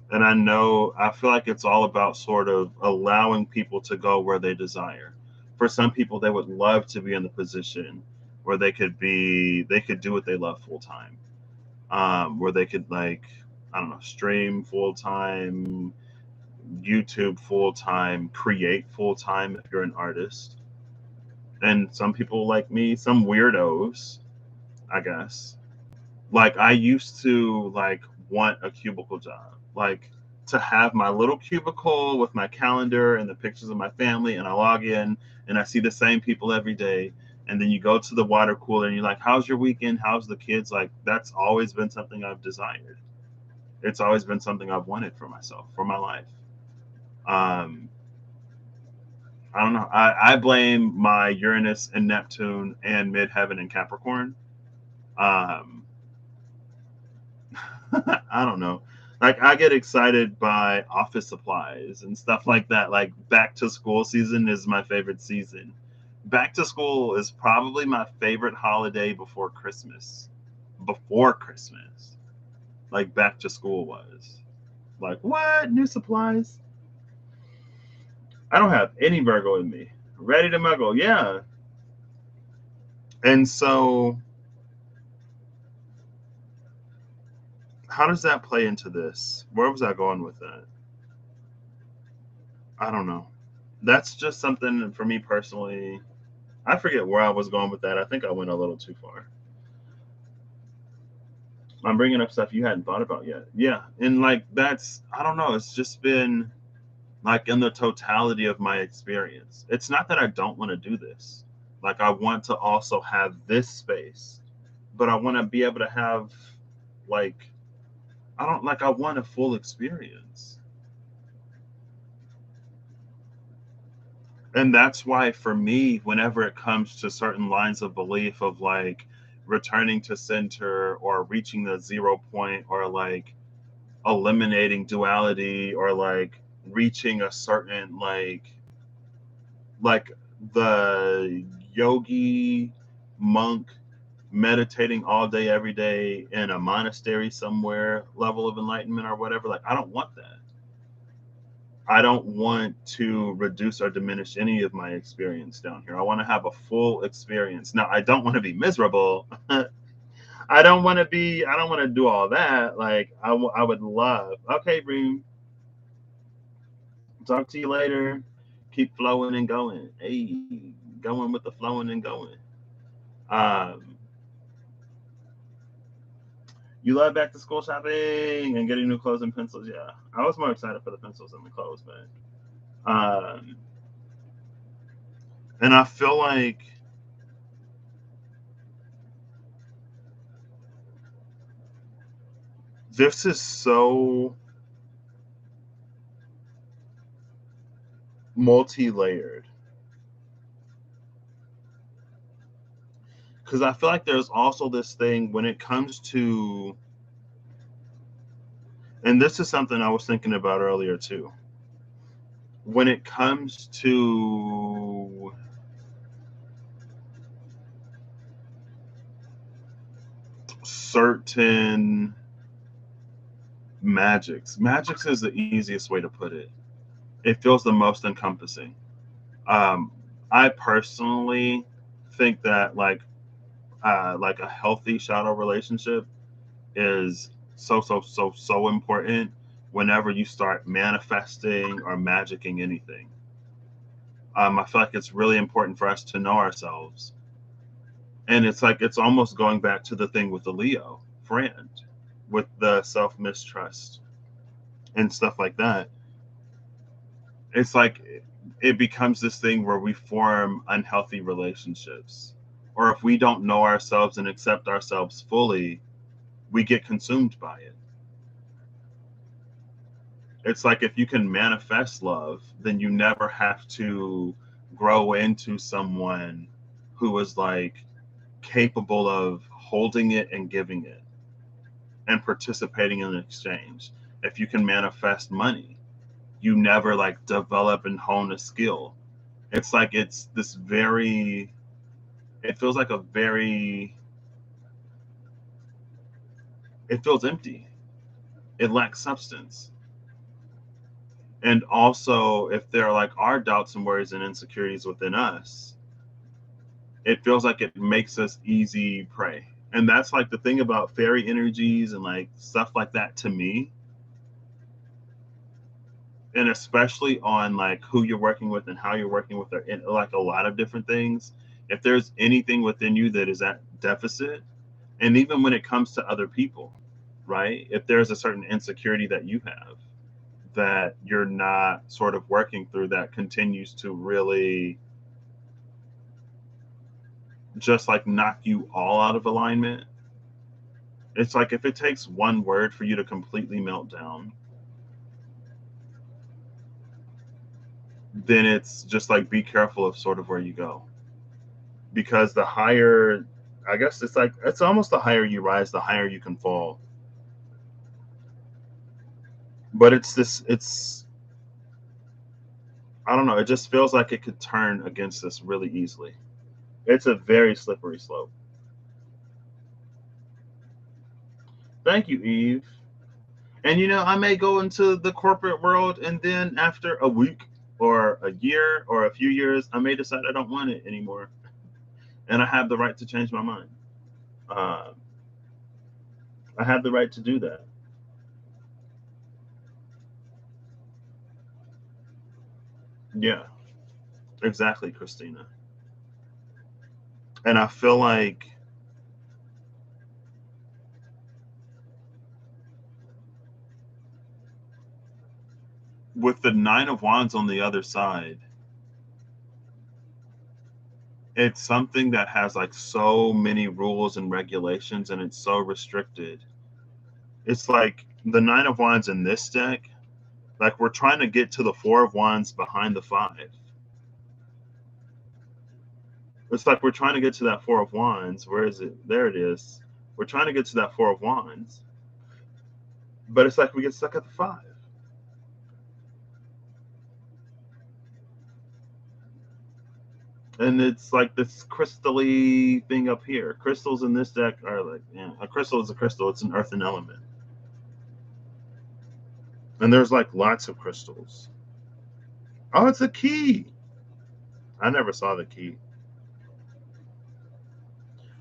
And I feel like it's all about sort of allowing people to go where they desire. For some people, they would love to be in the position where they could do what they love full time, where they could like, I don't know, stream full time, YouTube full time, create full time if you're an artist. And some people like me, some weirdos, I guess. Like I used to like want a cubicle job, like to have my little cubicle with my calendar and the pictures of my family, and I log in and I see the same people every day. And then you go to the water cooler and you're like, how's your weekend? How's the kids? Like that's always been something I've desired. It's always been something I've wanted for myself, for my life. Um, I don't know. I blame my Uranus and Neptune and midheaven and Capricorn. Um, I don't know. Like I get excited by office supplies and stuff like that. Like back to school season is my favorite season. Back to school is probably my favorite holiday before Christmas. Before Christmas. Like back to school was. Like what? New supplies? I don't have any Virgo in me. Ready to muggle, yeah. And so how does that play into this? Where was I going with that? I don't know. That's just something for me personally. I forget where I was going with that. I think I went a little too far. I'm bringing up stuff you hadn't thought about yet. Yeah, and like that's I don't know. It's just been like in the totality of my experience. It's not that I don't want to do this. Like I want to also have this space, but I want to be able to have like I don't like I want a full experience. And that's why for me whenever it comes to certain lines of belief of like returning to center or reaching the 0 point or like eliminating duality or like reaching a certain like the yogi monk meditating all day every day in a monastery somewhere level of enlightenment or whatever, like I don't want that. I don't want to reduce or diminish any of my experience down here. I want to have a full experience. Now I don't want to be miserable. I don't want to do all that. Like I would love, okay, Bream, talk to you later. Keep flowing and going. Hey, going with the flowing and going. Um, you love back to school shopping and getting new clothes and pencils. Yeah, I was more excited for the pencils than the clothes, but and I feel like this is so multi-layered because I feel like there's also this thing when it comes to, and this is something I was thinking about earlier too. When it comes to certain magics is the easiest way to put it. It feels the most encompassing. Um, I personally think that like a healthy shadow relationship is so important whenever you start manifesting or magicking anything. I feel like it's really important for us to know ourselves. And it's like it's almost going back to the thing with the Leo friend, with the self mistrust and stuff like that. It's like it becomes this thing where we form unhealthy relationships. Or if we don't know ourselves and accept ourselves fully, we get consumed by it. It's like if you can manifest love, then you never have to grow into someone who is like capable of holding it and giving it and participating in the exchange. If you can manifest money, you never like develop and hone a skill. It's like it's this very, it feels like a very, it feels empty. It lacks substance. And also, if there like are doubts and worries and insecurities within us, it feels like it makes us easy prey. And that's like the thing about fairy energies and like stuff like that to me, and especially on like who you're working with and how you're working with her in like a lot of different things. If there's anything within you that is at deficit, and even when it comes to other people, right? If there's a certain insecurity that you have that you're not sort of working through that continues to really just like knock you all out of alignment. It's like if it takes one word for you to completely melt down, then it's just like be careful of sort of where you go. Because the higher, I guess it's like, it's almost the higher you rise, the higher you can fall. But I don't know, it just feels like it could turn against us really easily. It's a very slippery slope. Thank you, Eve. And I may go into the corporate world and then after a week or a year or a few years, I may decide I don't want it anymore. And I have the right to change my mind. Uh, I have the right to do that. Yeah, exactly, Christina. And I feel like with the Nine of Wands on the other side, it's something that has like so many rules and regulations and it's so restricted. It's like the Nine of Wands in this deck, like we're trying to get to the Four of Wands behind the Five. It's like we're trying to get to that Four of Wands. Where is it? There it is. We're trying to get to that Four of Wands, but it's like we get stuck at the Five. And it's like this crystally thing up here. Crystals in this deck are like, yeah, a crystal is a crystal. It's an earthen element. And there's like lots of crystals. Oh, it's a key. I never saw the key.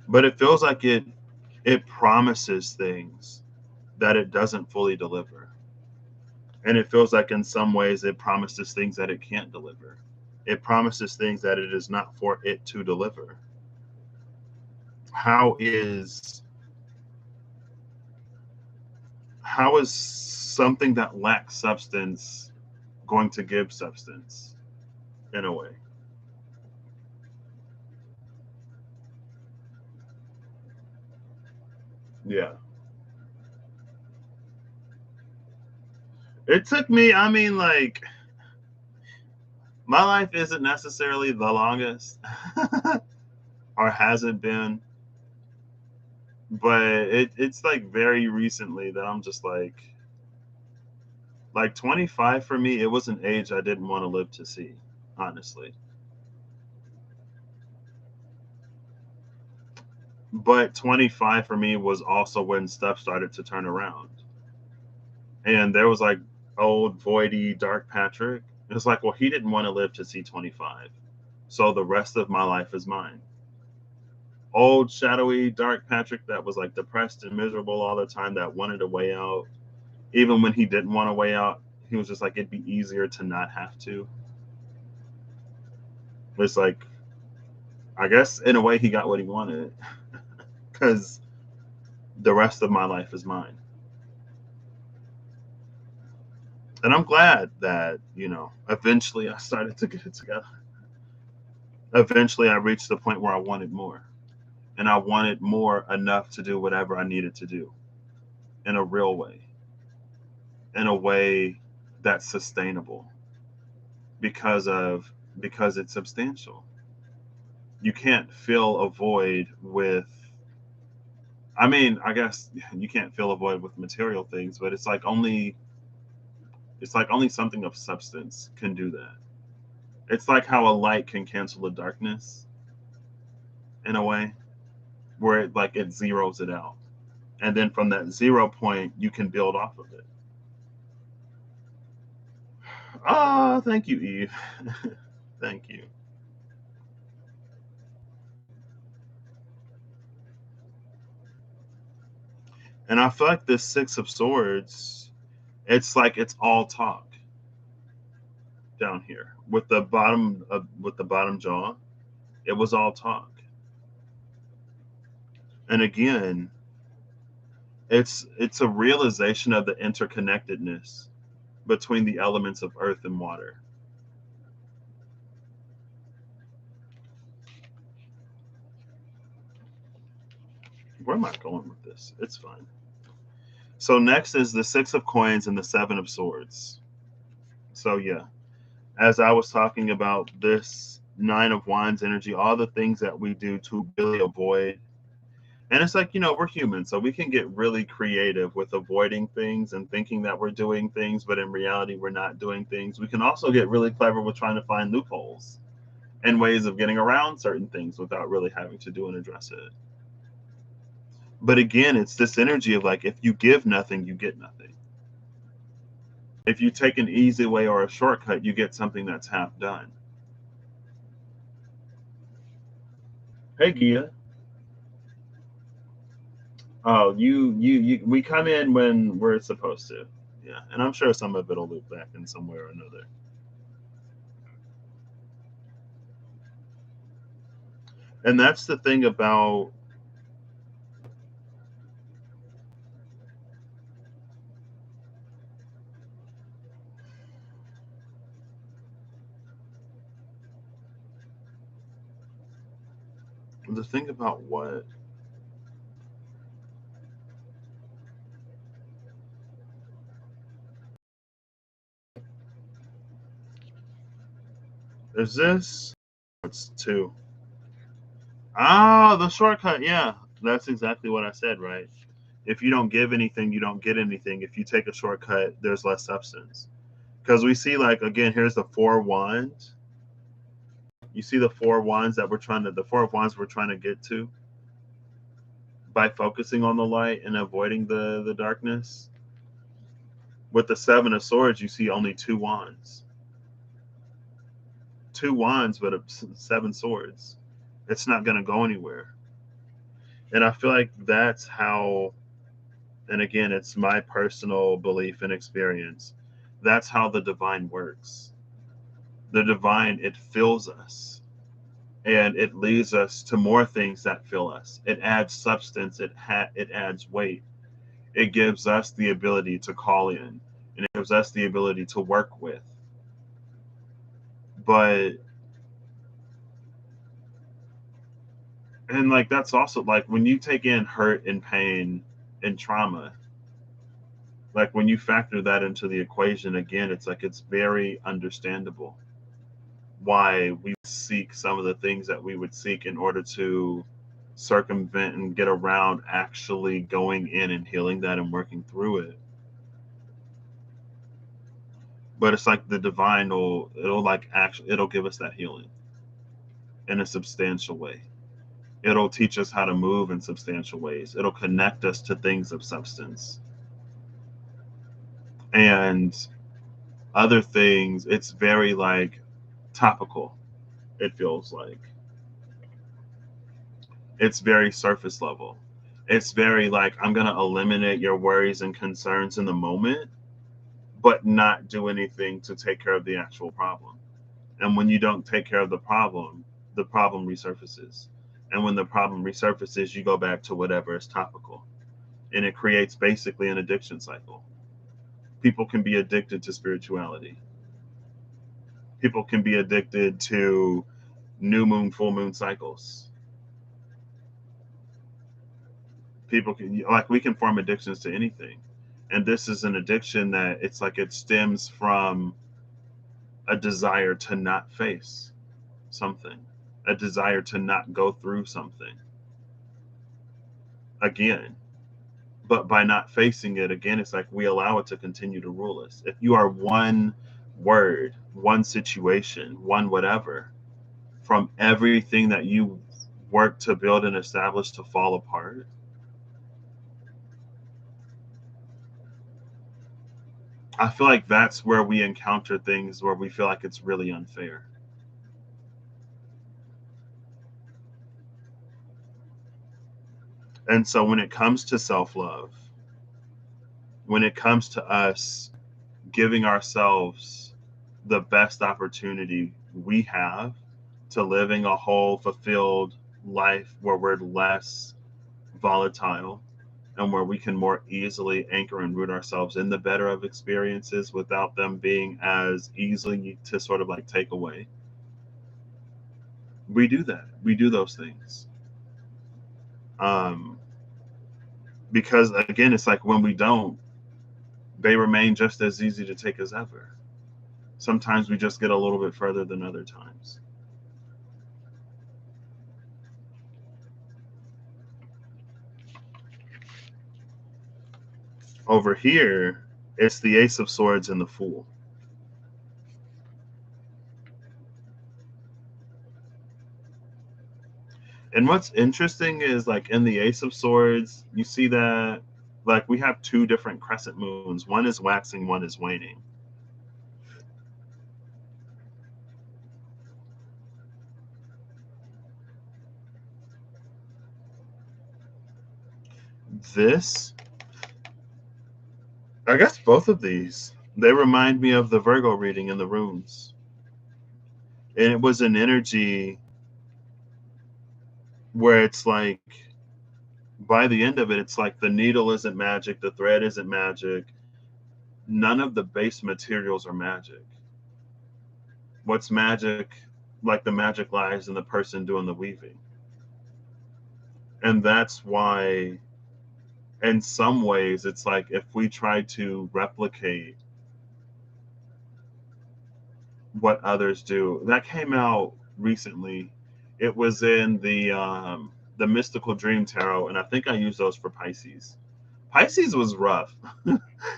But it feels like it promises things that it doesn't fully deliver. And it feels like in some ways it promises things that it can't deliver. It promises things that it is not for it to deliver. How is something that lacks substance going to give substance in a way? Yeah. It took me, I mean, like, my life isn't necessarily the longest or hasn't been, but it's like very recently that I'm just like 25 for me, it was an age I didn't want to live to see, honestly. But 25 for me was also when stuff started to turn around. And there was like old voidy dark Patrick. It was like, well, he didn't want to live to see 25. So the rest of my life is mine. Old shadowy dark Patrick that was like depressed and miserable all the time, that wanted a way out. Even when he didn't want a way out, he was just like, it'd be easier to not have to. It's like, I guess in a way he got what he wanted because the rest of my life is mine. And I'm glad that, eventually I started to get it together. Eventually I reached the point where I wanted more. And I wanted more enough to do whatever I needed to do in a real way, in a way that's sustainable because it's substantial. You can't fill a void with, I mean, I guess you can't fill a void with material things, but it's like only something of substance can do that. It's like how a light can cancel the darkness in a way, where it zeroes it out. And then from that 0 point you can build off of it. Oh, thank you, Eve. Thank you. And I feel like this Six of Swords, it's like it's all talk down here with the bottom jaw. It was all talk. And again, it's a realization of the interconnectedness between the elements of earth and water. Where am I going with this? It's fine. So next is the Six of Coins and the Seven of Swords. So yeah, as I was talking about this Nine of Wands energy, all the things that we do to really avoid. And it's like, we're human, so we can get really creative with avoiding things and thinking that we're doing things, but in reality, we're not doing things. We can also get really clever with trying to find loopholes and ways of getting around certain things without really having to do and address it. But again, it's this energy of like, if you give nothing, you get nothing. If you take an easy way or a shortcut, you get something that's half done. Hey, Gia. Oh, we come in when we're supposed to. Yeah, and I'm sure some of it'll loop back in some way or another. And that's the thing about what? Is this? It's two. Ah, the shortcut. Yeah, that's exactly what I said, right? If you don't give anything, you don't get anything. If you take a shortcut, there's less substance. Because we see, like, again, here's the four wands. You see the four wands we're trying to get to by focusing on the light and avoiding the darkness. With the seven of swords, you see only two wands, but seven swords. It's not going to go anywhere. And I feel like that's how, and again, it's my personal belief and experience. That's how the divine works. The divine, it fills us and it leads us to more things that fill us. It adds substance, it adds weight. It gives us the ability to call in and it gives us the ability to work with. But, and like, that's also like when you take in hurt and pain and trauma, like when you factor that into the equation again, it's like it's very understandable why we seek some of the things that we would seek in order to circumvent and get around actually going in and healing that and working through it. But it's like the divine it'll like actually it'll give us that healing in a substantial way. It'll teach us how to move in substantial ways. It'll connect us to things of substance. And other things, it's very like topical, it feels like. It's very surface level. It's very like, I'm going to eliminate your worries and concerns in the moment, but not do anything to take care of the actual problem. And when you don't take care of the problem resurfaces. And when the problem resurfaces, you go back to whatever is topical. And it creates basically an addiction cycle. People can be addicted to spirituality. People can be addicted to new moon, full moon cycles. People can, like, we can form addictions to anything. And this is an addiction that it's like it stems from a desire to not face something, a desire to not go through something again. But by not facing it again, it's like we allow it to continue to rule us. If you are one word, one situation, one whatever, from everything that you work to build and establish to fall apart, I feel like that's where we encounter things where we feel like it's really unfair. And so when it comes to self love, when it comes to us giving ourselves the best opportunity we have to living a whole, fulfilled life where we're less volatile and where we can more easily anchor and root ourselves in the better of experiences without them being as easily to sort of like take away. We do that. We do those things. Um, because again, it's like when we don't, they remain just as easy to take as ever. Sometimes we just get a little bit further than other times. Over here, it's the Ace of Swords and the Fool. And what's interesting is like in the Ace of Swords, you see that like we have two different crescent moons. One is waxing, one is waning. This, I guess both of these, they remind me of the Virgo reading in the runes. And it was an energy where it's like by the end of it, it's like the needle isn't magic, the thread isn't magic, none of the base materials are magic. What's magic, like the magic lies in the person doing the weaving. And that's why, in some ways, it's like if we try to replicate what others do, that came out recently. It was in the Mystical Dream Tarot, and I think I used those for Pisces. Pisces was rough.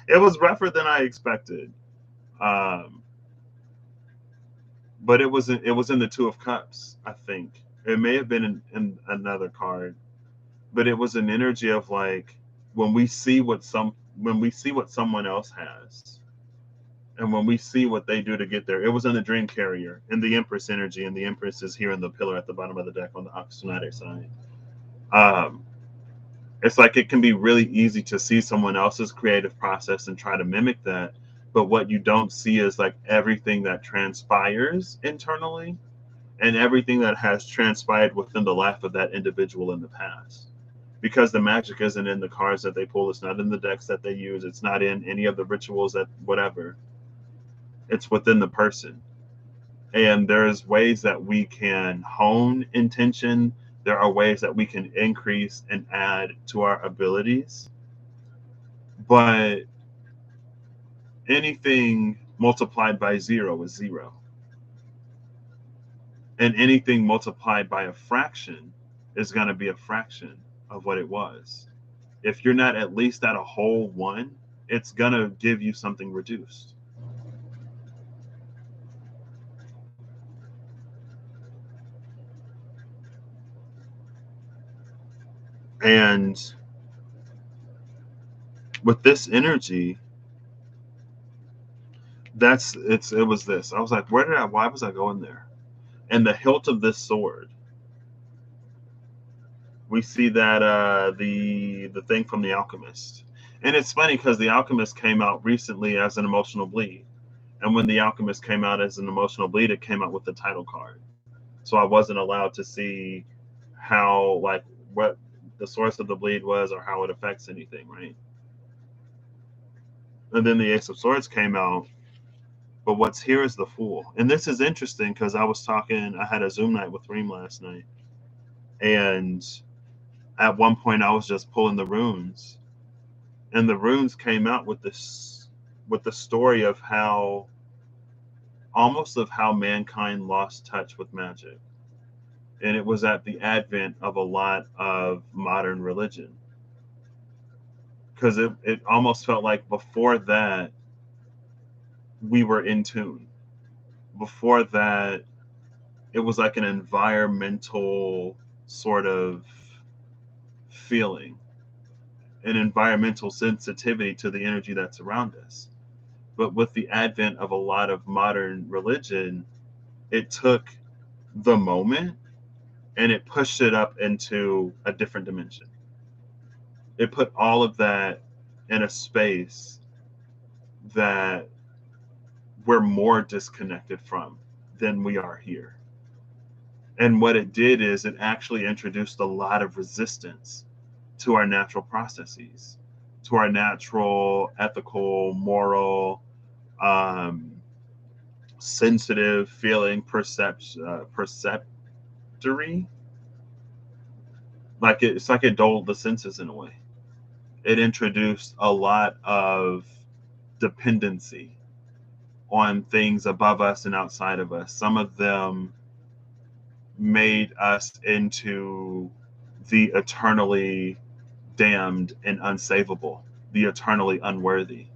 It was rougher than I expected. Um, but it was in the Two of Cups, I think. It may have been in another card, but it was an energy of like when we see what someone else has, and when we see what they do to get there. It was in the Dream Carrier in the Empress energy, and the Empress is here in the pillar at the bottom of the deck on the oxygenator side. Um, it's like it can be really easy to see someone else's creative process and try to mimic that, but what you don't see is like everything that transpires internally and everything that has transpired within the life of that individual in the past, because the magic isn't in the cards that they pull, it's not in the decks that they use, it's not in any of the rituals that whatever, it's within the person. And there's ways that we can hone intention, there are ways that we can increase and add to our abilities, but anything multiplied by zero is zero, and anything multiplied by a fraction is going to be a fraction of what it was. If you're not at least at a whole one, it's going to give you something reduced. And with this energy, it was this. I was like, why was I going there? And the hilt of this sword, we see that the thing from the Alchemist. And it's funny because the Alchemist came out recently as an emotional bleed. And when the Alchemist came out as an emotional bleed, it came out with the title card. So I wasn't allowed to see how, like, what the source of the bleed was or how it affects anything, right? And then the Ace of Swords came out, but what's here is the Fool. And this is interesting because I had a Zoom night with Reem last night, and at one point I was just pulling the runes, and the runes came out with the story of how almost of how mankind lost touch with magic. And it was at the advent of a lot of modern religion, because it almost felt like before that we were in tune. Before that, it was like an environmental sort of feeling, an environmental sensitivity to the energy that's around us. But with the advent of a lot of modern religion, it took the moment and it pushed it up into a different dimension. It put all of that in a space that we're more disconnected from than we are here. And what it did is it actually introduced a lot of resistance to our natural processes, to our natural, ethical, moral, um, sensitive, feeling, perceptory. It's like it dulled the senses in a way. It introduced a lot of dependency on things above us and outside of us. Some of them made us into the eternally damned and unsavable, the eternally unworthy,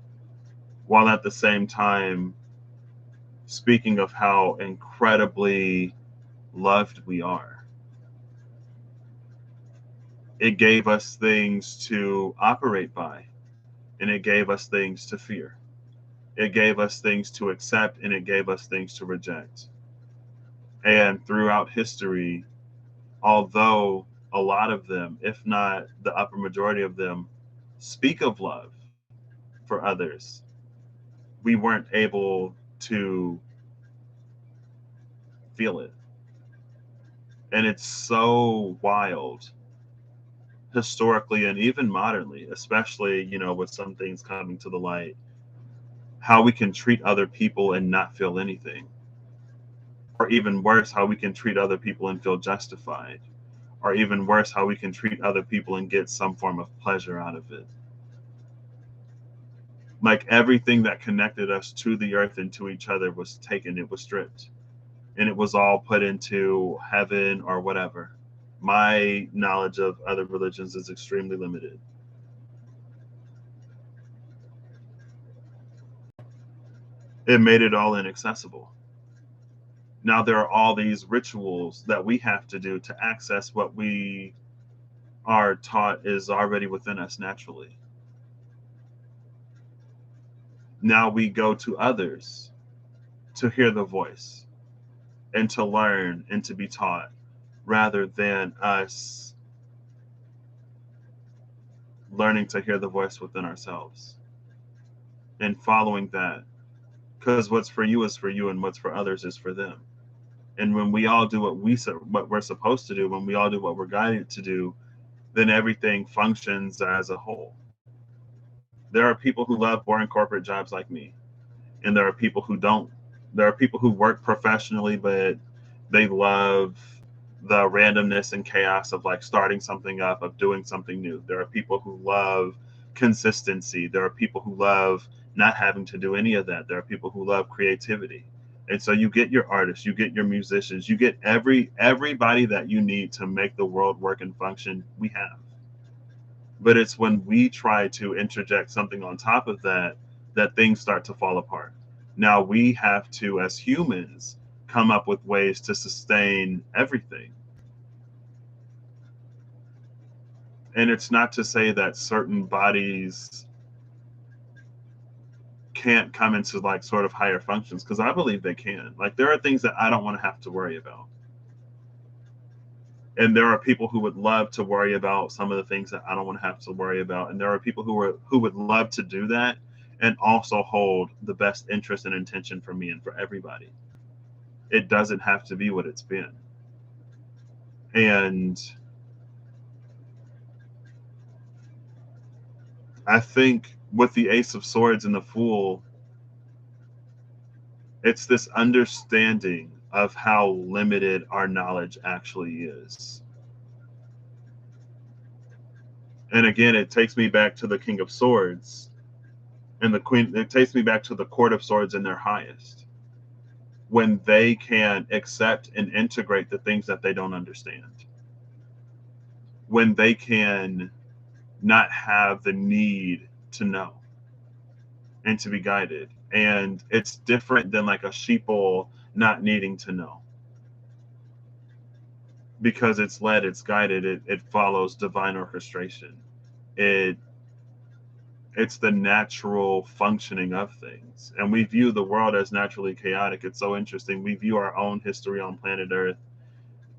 while at the same time speaking of how incredibly loved we are. It gave us things to operate by, and it gave us things to fear. It gave us things to accept, and it gave us things to reject. And throughout history, although a lot of them, if not the upper majority of them, speak of love for others, we weren't able to feel it. And it's so wild historically and even modernly, especially, with some things coming to the light, how we can treat other people and not feel anything. Or even worse, how we can treat other people and feel justified. Or even worse, how we can treat other people and get some form of pleasure out of it. Like everything that connected us to the earth and to each other was taken, it was stripped, and it was all put into heaven or whatever. My knowledge of other religions is extremely limited. It made it all inaccessible. Now there are all these rituals that we have to do to access what we are taught is already within us naturally. Now we go to others to hear the voice and to learn and to be taught rather than us learning to hear the voice within ourselves and following that. Because what's for you is for you, and what's for others is for them. And when we all do what we're supposed to do, when we all do what we're guided to do, then everything functions as a whole. There are people who love boring corporate jobs like me, and there are people who don't. There are people who work professionally, but they love the randomness and chaos of like starting something up, of doing something new. There are people who love consistency. There are people who love not having to do any of that. There are people who love creativity. And so you get your artists, you get your musicians, you get everybody that you need to make the world work and function. We have. But it's when we try to interject something on top of that that things start to fall apart. Now we have to, as humans, come up with ways to sustain everything. And it's not to say that certain bodies can't come into like sort of higher functions, because I believe they can. Like there are things that I don't want to have to worry about. And there are people who would love to worry about some of the things that I don't want to have to worry about. And there are people who would love to do that and also hold the best interest and intention for me and for everybody. It doesn't have to be what it's been. And I think with the Ace of Swords and the Fool, it's this understanding of how limited our knowledge actually is. And again, it takes me back to the King of Swords and the Queen. It takes me back to the Court of Swords in their highest, when they can accept and integrate the things that they don't understand, when they can not have the need to know and to be guided. And it's different than like a sheeple not needing to know, because it's led, it's guided, it follows divine orchestration. It it's the natural functioning of things. And we view the world as naturally chaotic. It's so interesting. We view our own history on planet Earth,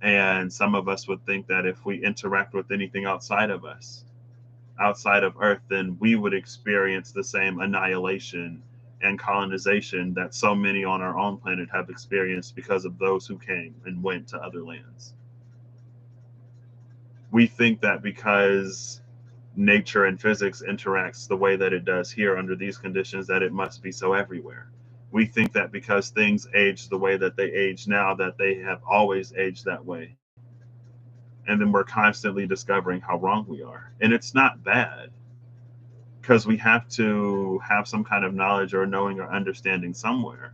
and some of us would think that if we interact with anything outside of us, outside of Earth, then we would experience the same annihilation and colonization that so many on our own planet have experienced because of those who came and went to other lands. We think that because nature and physics interacts the way that it does here under these conditions, that it must be so everywhere. We think that because things age the way that they age now, that they have always aged that way. And then we're constantly discovering how wrong we are. And it's not bad, because we have to have some kind of knowledge or knowing or understanding somewhere.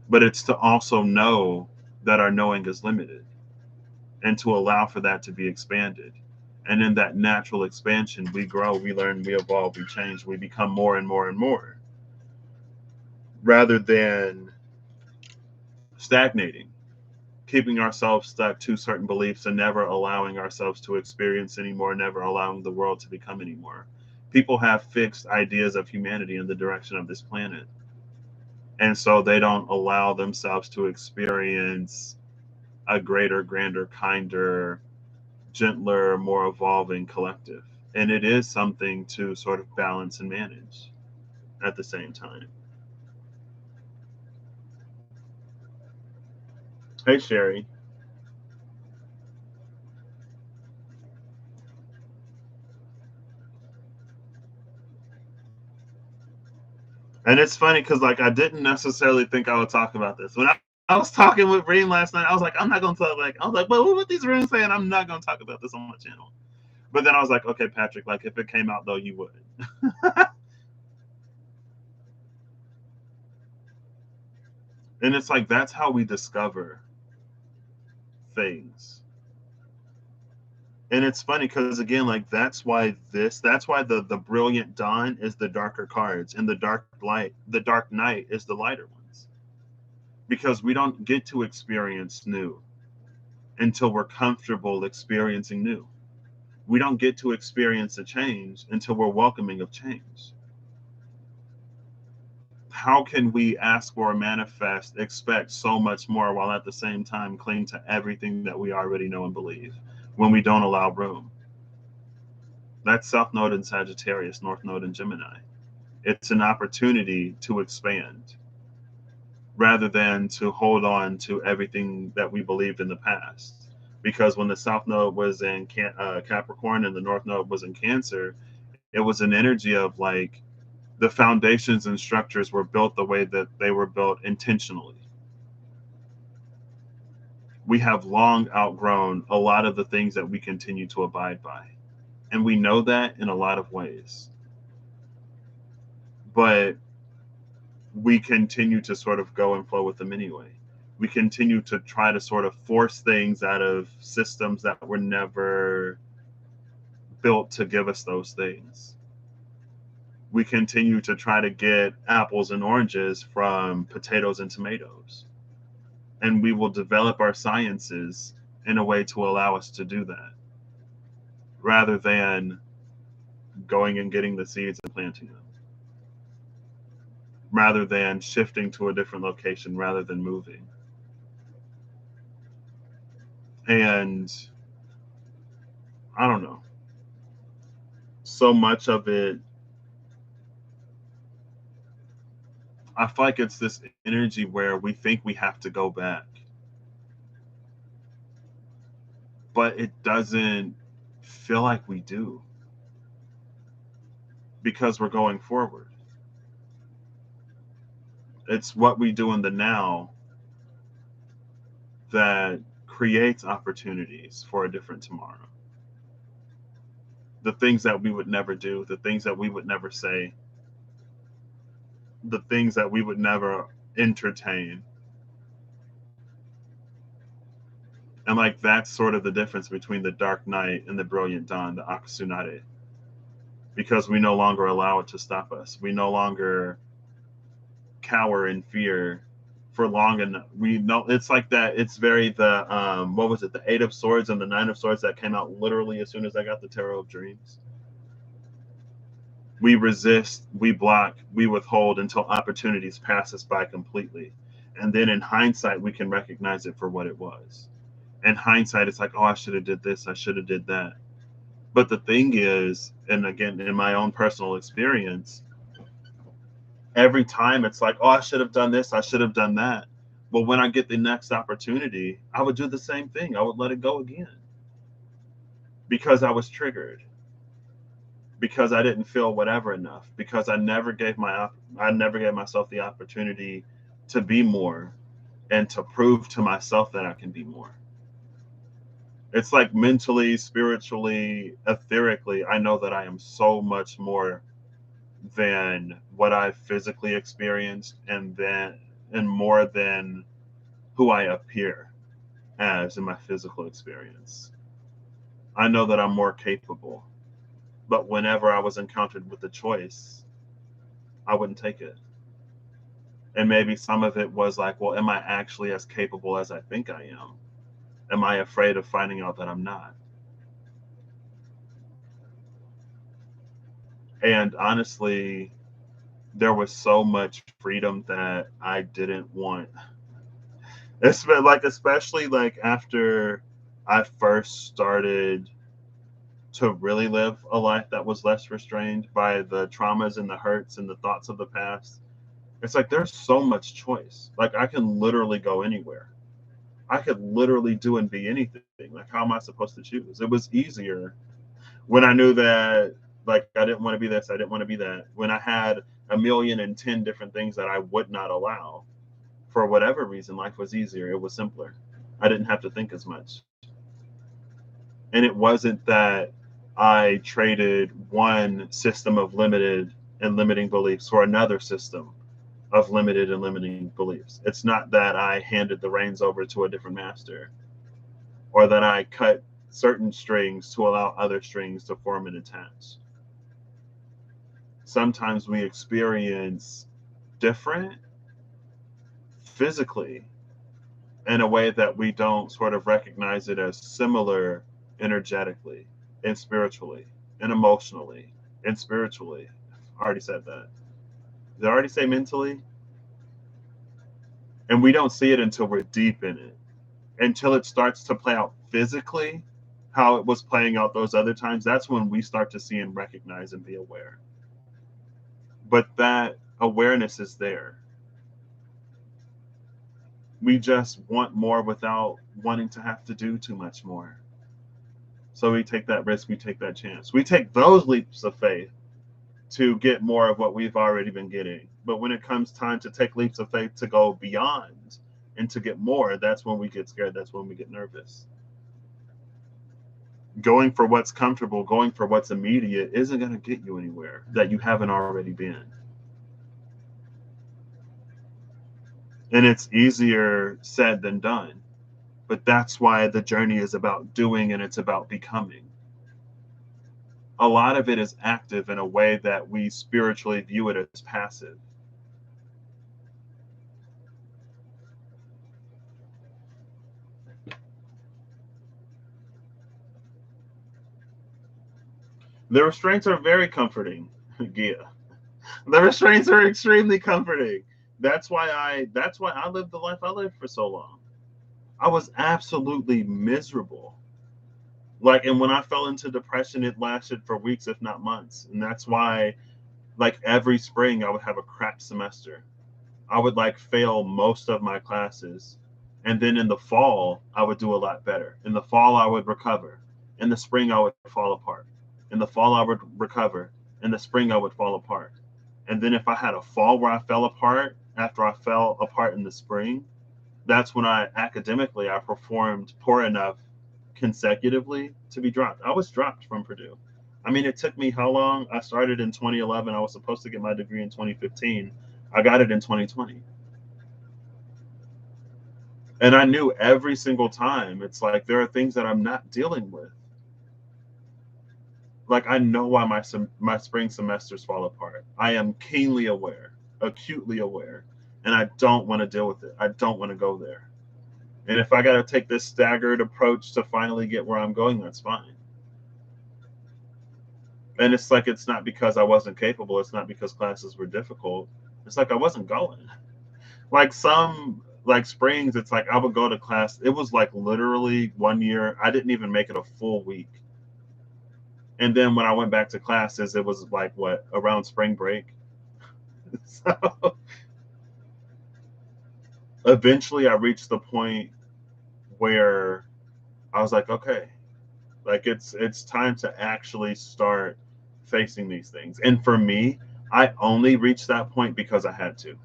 But it's to also know that our knowing is limited, and to allow for that to be expanded. And in that natural expansion, we grow, we learn, we evolve, we change, we become more and more and more, rather than stagnating, keeping ourselves stuck to certain beliefs and never allowing ourselves to experience anymore, never allowing the world to become anymore. People have fixed ideas of humanity in the direction of this planet. And so they don't allow themselves to experience a greater, grander, kinder, gentler, more evolving collective. And it is something to sort of balance and manage at the same time. Hey, Sherry. And it's funny because like I didn't necessarily think I would talk about this. When I was talking with Reem last night, I was like, I'm not gonna talk like I was like, well, what these rooms saying? I'm not gonna talk about this on my channel. But then I was like, okay, Patrick, like if it came out though, you would. And it's like that's how we discover things. And it's funny because again, like that's why the brilliant dawn is the darker cards and the dark night is the lighter ones. Because we don't get to experience new until we're comfortable experiencing new. We don't get to experience a change until we're welcoming of change. How can we ask or manifest, expect so much more while at the same time cling to everything that we already know and believe when we don't allow room? That's South Node in Sagittarius, North Node in Gemini. It's an opportunity to expand rather than to hold on to everything that we believed in the past. Because when the South Node was in Capricorn and the North Node was in Cancer, it was an energy of like the foundations and structures were built the way that they were built intentionally. We have long outgrown a lot of the things that we continue to abide by. And we know that in a lot of ways. But we continue to sort of go and flow with them anyway. We continue to try to sort of force things out of systems that were never built to give us those things. We continue to try to get apples and oranges from potatoes and tomatoes. And we will develop our sciences in a way to allow us to do that rather than going and getting the seeds and planting them, rather than shifting to a different location, rather than moving. And I don't know. So much of it, I feel like it's this energy where we think we have to go back, but it doesn't feel like we do because we're going forward. It's what we do in the now that creates opportunities for a different tomorrow. The things that we would never do, the things that we would never say, the things that we would never entertain. And like that's sort of the difference between the dark night and the brilliant dawn, the Akasunare. Because we no longer allow it to stop us. We no longer cower in fear for long enough. We know it's like that. It's very the what was it? The Eight of Swords and the Nine of Swords that came out literally as soon as I got the Tarot of Dreams. We resist, we block, we withhold until opportunities pass us by completely. And then in hindsight, we can recognize it for what it was. In hindsight, it's like, oh, I should have did this, I should have did that. But the thing is, and again, in my own personal experience, every time it's like, oh, I should have done this, I should have done that. But when I get the next opportunity, I would do the same thing. I would let it go again because I was triggered, because I didn't feel whatever enough, because I never gave myself the opportunity to be more and to prove to myself that I can be more. It's like mentally, spiritually, etherically, I know that I am so much more than what I physically experienced and more than who I appear as in my physical experience. I know that I'm more capable. But whenever I was encountered with the choice, I wouldn't take it. And maybe some of it was like, well, am I actually as capable as I think I am? Am I afraid of finding out that I'm not? And honestly, there was so much freedom that I didn't want. Especially like after I first started to really live a life that was less restrained by the traumas and the hurts and the thoughts of the past. It's like there's so much choice. Like I can literally go anywhere. I could literally do and be anything. Like how am I supposed to choose? It was easier when I knew that like I didn't want to be this, I didn't want to be that. When I had 1,000,010 different things that I would not allow. For whatever reason, life was easier. It was simpler. I didn't have to think as much. And it wasn't that I traded one system of limited and limiting beliefs for another system of limited and limiting beliefs. It's not that I handed the reins over to a different master, or that I cut certain strings to allow other strings to form and attach. Sometimes we experience different physically in a way that we don't sort of recognize it as similar energetically and spiritually and emotionally and spiritually. I already said that. Did I already say mentally? And we don't see it until we're deep in it, until it starts to play out physically how it was playing out those other times. That's when we start to see and recognize and be aware. But that awareness is there. We just want more without wanting to have to do too much more. So we take that risk, we take that chance. We take those leaps of faith to get more of what we've already been getting. But when it comes time to take leaps of faith to go beyond and to get more, that's when we get scared. That's when we get nervous. Going for what's comfortable, going for what's immediate isn't going to get you anywhere that you haven't already been. And it's easier said than done. But that's why the journey is about doing and it's about becoming. A lot of it is active in a way that we spiritually view it as passive. The restraints are very comforting. Yeah. The restraints are extremely comforting. That's why I lived the life I lived for so long. I was absolutely miserable. Like, and when I fell into depression, it lasted for weeks, if not months. And that's why, like, every spring I would have a crap semester. I would like fail most of my classes. And then in the fall, I would do a lot better. In the fall, I would recover. In the spring, I would fall apart. In the fall, I would recover. In the spring, I would fall apart. And then if I had a fall where I fell apart after I fell apart in the spring, that's when I performed poor enough consecutively to be dropped. I was dropped from Purdue. I mean, it took me how long? I started in 2011. I was supposed to get my degree in 2015. I got it in 2020. And I knew every single time, it's like there are things that I'm not dealing with. Like, I know why my spring semesters fall apart. I am keenly aware, acutely aware, and I don't want to deal with it. I don't want to go there. And if I got to take this staggered approach to finally get where I'm going, that's fine. And it's like, it's not because I wasn't capable. It's not because classes were difficult. It's like I wasn't going. Like some like springs, it's like I would go to class. It was like literally one year, I didn't even make it a full week. And then when I went back to classes, it was like what, around spring break. So eventually I reached the point where I was like, okay, like it's time to actually start facing these things. And for me, I only reached that point because I had to.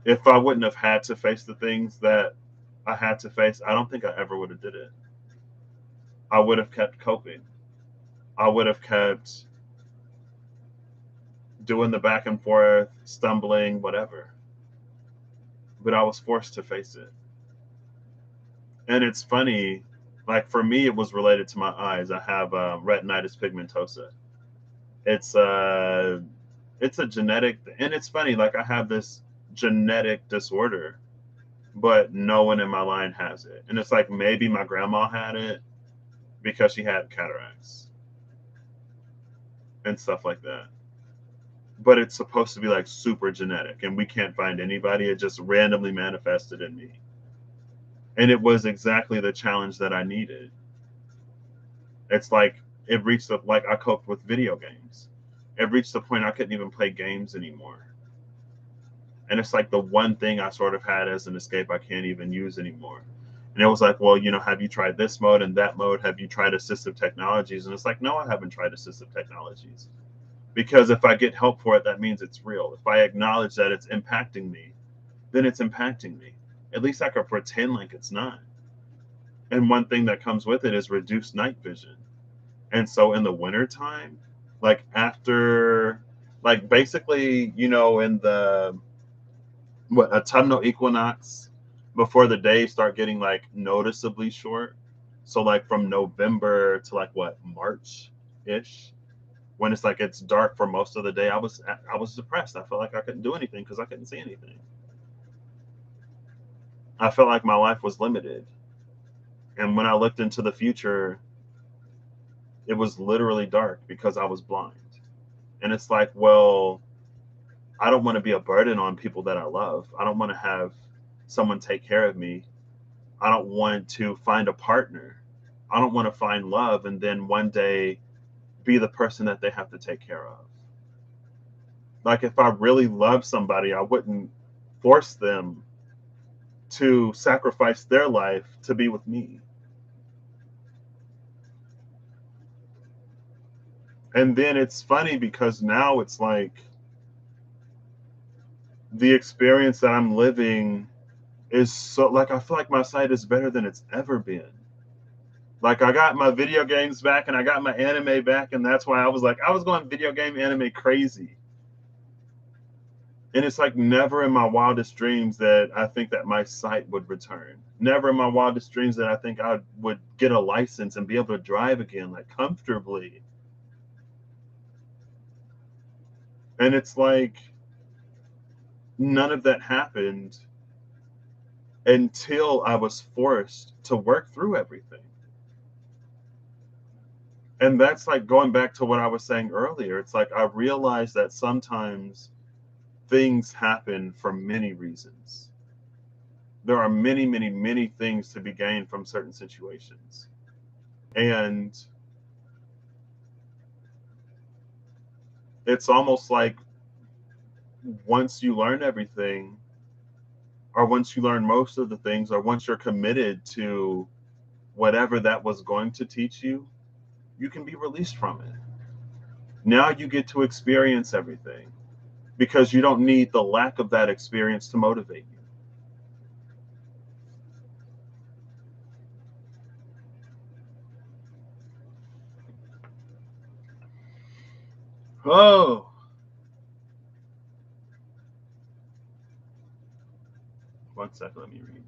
If I wouldn't have had to face the things that I had to face, I don't think I ever would have did it. I would have kept coping. I would have kept doing the back and forth, stumbling, whatever. But I was forced to face it. And it's funny, like for me, it was related to my eyes. I have retinitis pigmentosa. It's uh, it's a genetic, and it's funny. Like I have this genetic disorder, but no one in my line has it. And it's like maybe my grandma had it because she had cataracts and stuff like that. But it's supposed to be like super genetic, and we can't find anybody. It just randomly manifested in me. And it was exactly the challenge that I needed. It's like it reached the like I coped with video games. It reached the point I couldn't even play games anymore. And it's like the one thing I sort of had as an escape I can't even use anymore. And it was like, well, have you tried this mode and that mode? Have you tried assistive technologies? And it's like, no, I haven't tried assistive technologies. Because if I get help for it, that means it's real. If I acknowledge that it's impacting me, then it's impacting me. At least I can pretend like it's not. And one thing that comes with it is reduced night vision. And so in the wintertime, like after, like basically, in the autumnal equinox, before the days start getting like noticeably short. So like from November to like what, March ish, when it's like it's dark for most of the day, I was depressed. I felt like I couldn't do anything because I couldn't see anything. I felt like my life was limited. And when I looked into the future, it was literally dark because I was blind. And it's like, well, I don't want to be a burden on people that I love. I don't want to have someone take care of me. I don't want to find a partner. I don't want to find love and then one day be the person that they have to take care of. Like if I really love somebody, I wouldn't force them to sacrifice their life to be with me. And then it's funny because now it's like the experience that I'm living is so, like, I feel like my sight is better than it's ever been. Like I got my video games back and I got my anime back, and that's why I was like, I was going video game anime crazy. And it's like never in my wildest dreams that I think that my sight would return. Never in my wildest dreams that I think I would get a license and be able to drive again, like comfortably. And it's like none of that happened until I was forced to work through everything. And that's like going back to what I was saying earlier. It's like I realized that sometimes things happen for many reasons. There are many, many, many things to be gained from certain situations. And it's almost like once you learn everything, or once you learn most of the things, or once you're committed to whatever that was going to teach you, you can be released from it. Now you get to experience everything because you don't need the lack of that experience to motivate you. Oh, one second, let me read.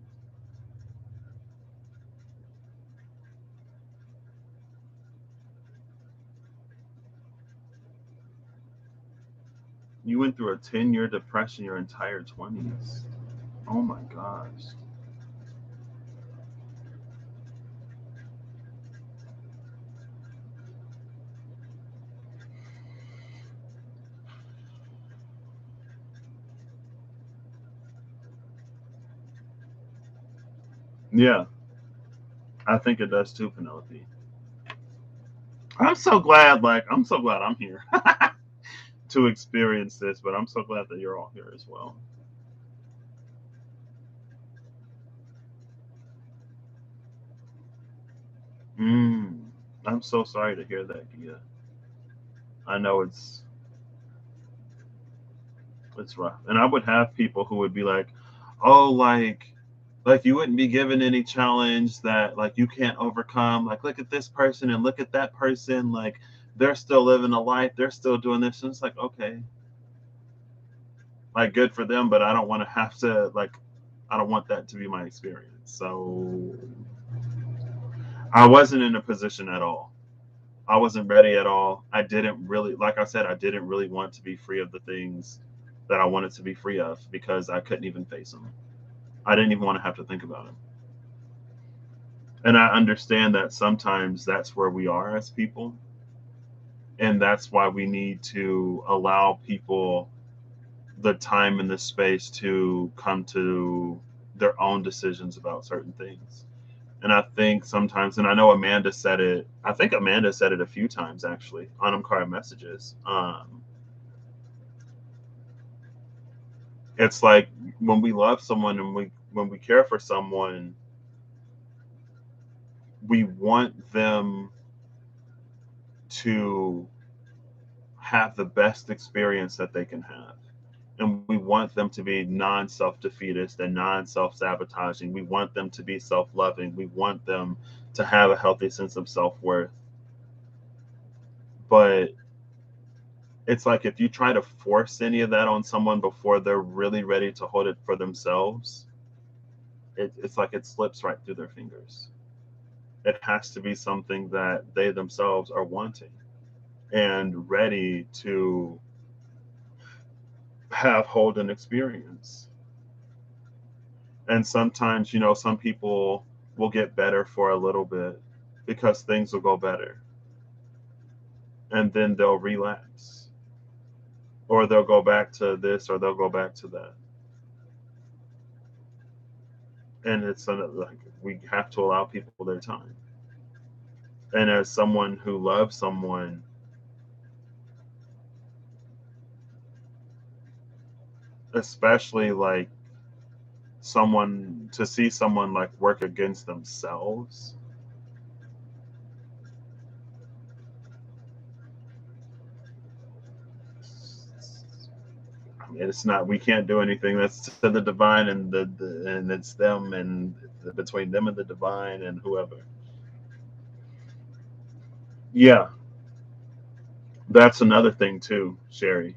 You went through a 10-year depression your entire 20s. Oh my gosh. Yeah, I think it does too, Penelope. I'm so glad I'm here to experience this, but I'm so glad that you're all here as well. Mm, I'm so sorry to hear that, Gia. I know it's rough. And I would have people who would be like, "Oh, like you wouldn't be given any challenge that like you can't overcome. Like look at this person and look at that person, like they're still living a life, they're still doing this." And it's like, "Okay, like good for them, but I don't want to have to like I don't want that to be my experience." So I wasn't in a position at all. I wasn't ready at all. I didn't really, like I said, I didn't really want to be free of the things that I wanted to be free of because I couldn't even face them. I didn't even want to have to think about them. And I understand that sometimes that's where we are as people. And that's why we need to allow people the time and the space to come to their own decisions about certain things. And I think sometimes, and I know Amanda said it, I think Amanda said it a few times actually on Umkar messages. It's like when we love someone and when we care for someone, we want them to have the best experience that they can have. And we want them to be non self defeatist and non self sabotaging. We want them to be self loving. We want them to have a healthy sense of self worth. But it's like if you try to force any of that on someone before they're really ready to hold it for themselves, it's like it slips right through their fingers. It has to be something that they themselves are wanting and ready to have hold and experience. And sometimes, some people will get better for a little bit because things will go better. And then they'll relapse. Or they'll go back to this or they'll go back to that. And it's like we have to allow people their time. And as someone who loves someone, especially like someone to see someone like work against themselves, I mean, it's not, we can't do anything. That's to the divine, and and it's them, and between them and the divine and whoever. Yeah, that's another thing too, Sherry.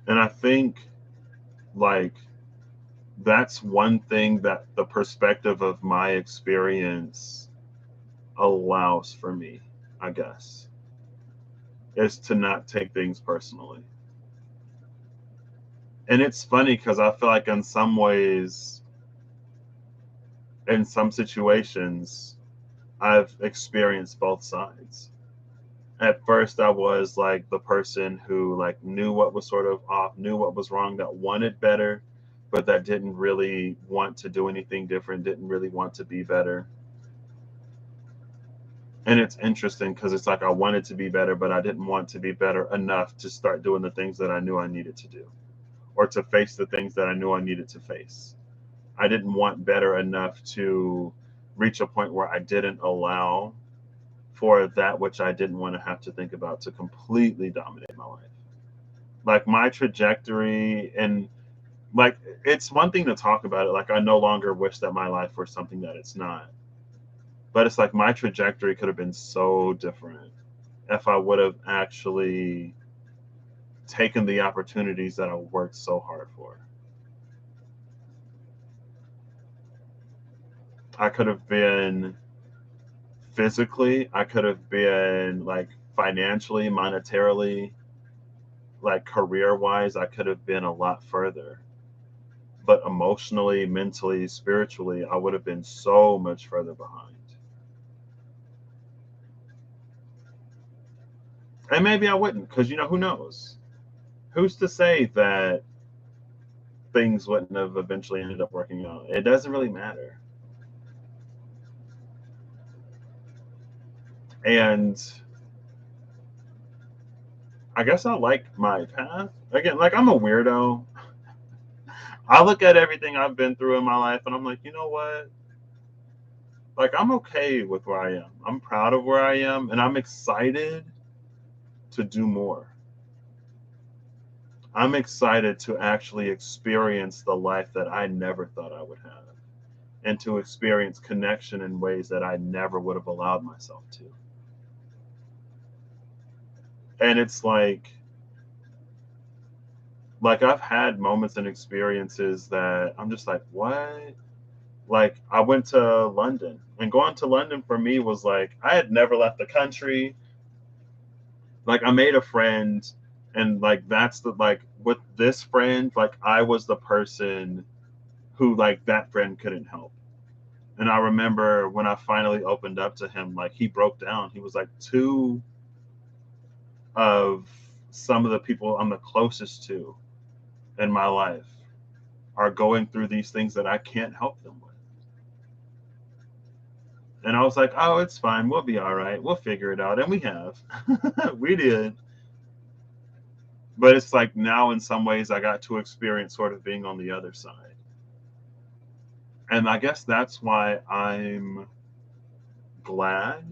And I think like that's one thing that the perspective of my experience allows for me, I guess, is to not take things personally. And it's funny because I feel like in some ways, in some situations, I've experienced both sides. At first, I was like the person who like knew what was sort of off, knew what was wrong, that wanted better, but that didn't really want to do anything different, didn't really want to be better. And it's interesting because it's like I wanted to be better, but I didn't want to be better enough to start doing the things that I knew I needed to do or to face the things that I knew I needed to face. I didn't want better enough to reach a point where I didn't allow for that which I didn't want to have to think about to completely dominate my life. Like my trajectory, and like it's one thing to talk about it. Like I no longer wish that my life were something that it's not. But it's like my trajectory could have been so different if I would have actually taken the opportunities that I worked so hard for. I could have been physically, I could have been like financially, monetarily, like career wise, I could have been a lot further. But emotionally, mentally, spiritually, I would have been so much further behind. And maybe I wouldn't, because who knows? Who's to say that things wouldn't have eventually ended up working out? It doesn't really matter. And I guess I like my path. Again, like I'm a weirdo. I look at everything I've been through in my life and I'm like, you know what? Like I'm okay with where I am. I'm proud of where I am and I'm excited to do more. I'm excited to actually experience the life that I never thought I would have and to experience connection in ways that I never would have allowed myself to. And it's like I've had moments and experiences that I'm just like, what? Like I went to London, and going to London for me was like I had never left the country. Like I made a friend, and like that's the like with this friend, like I was the person who like that friend couldn't help. And I remember when I finally opened up to him, like he broke down. He was like, two of some of the people I'm the closest to in my life are going through these things that I can't help them with. And I was like, oh, it's fine. We'll be all right. We'll figure it out. And we have. We did. But it's like now, in some ways, I got to experience sort of being on the other side. And I guess that's why I'm glad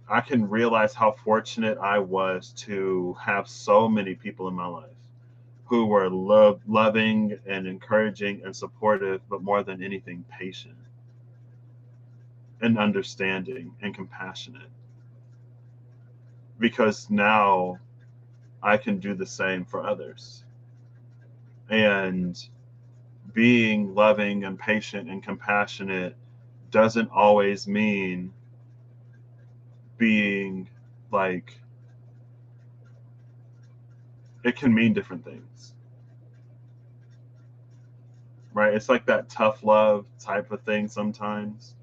I can realize how fortunate I was to have so many people in my life who were loving and encouraging and supportive, but more than anything, patient and understanding and compassionate. Because now I can do the same for others. And being loving and patient and compassionate doesn't always mean being like, it can mean different things, right? It's like that tough love type of thing sometimes.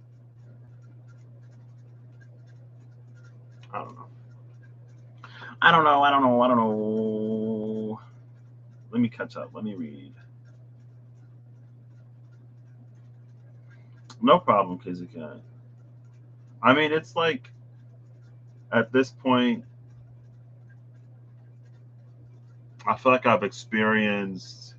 I don't know. I don't know. I don't know. I don't know. Let me catch up. Let me read. No problem, Kizzy Cat. I mean, it's like at this point, I feel like I've experienced,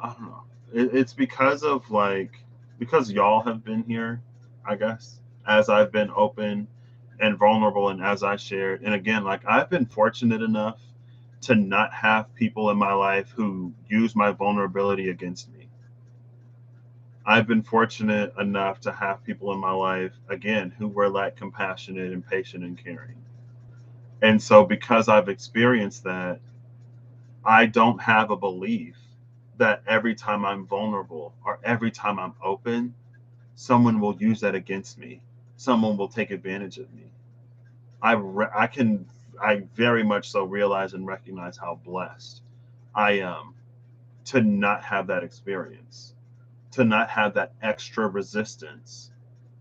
I don't know. It's because of like, because y'all have been here, I guess, as I've been open and vulnerable and as I shared. And again, like I've been fortunate enough to not have people in my life who use my vulnerability against me. I've been fortunate enough to have people in my life, again, who were like compassionate and patient and caring. And so, because I've experienced that, I don't have a belief that every time I'm vulnerable or every time I'm open, someone will use that against me. Someone will take advantage of me. I very much so realize and recognize how blessed I am to not have that experience, to not have that extra resistance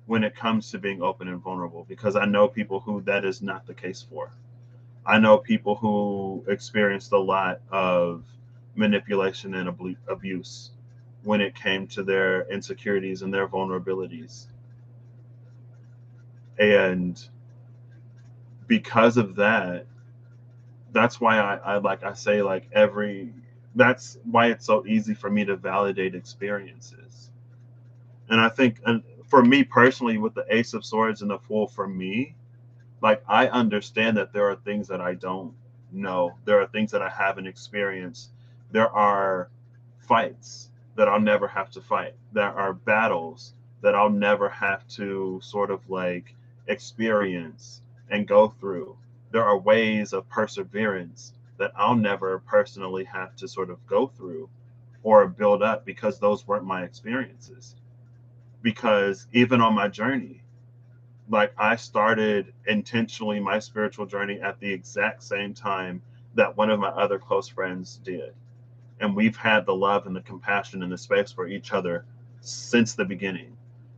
when it comes to being open and vulnerable, because I know people who that is not the case for. I know people who experienced a lot of manipulation and abuse when it came to their insecurities and their vulnerabilities. And because of that, that's why I like I say like every that's why it's so easy for me to validate experiences. And I think and for me personally with the Ace of Swords and the Fool, for me, like I understand that there are things that I don't know. There are things that I haven't experienced. There are fights that I'll never have to fight. There are battles that I'll never have to sort of like experience and go through. There are ways of perseverance that I'll never personally have to sort of go through or build up because those weren't my experiences. Because even on my journey, like I started intentionally my spiritual journey at the exact same time that one of my other close friends did. And we've had the love and the compassion and the space for each other since the beginning.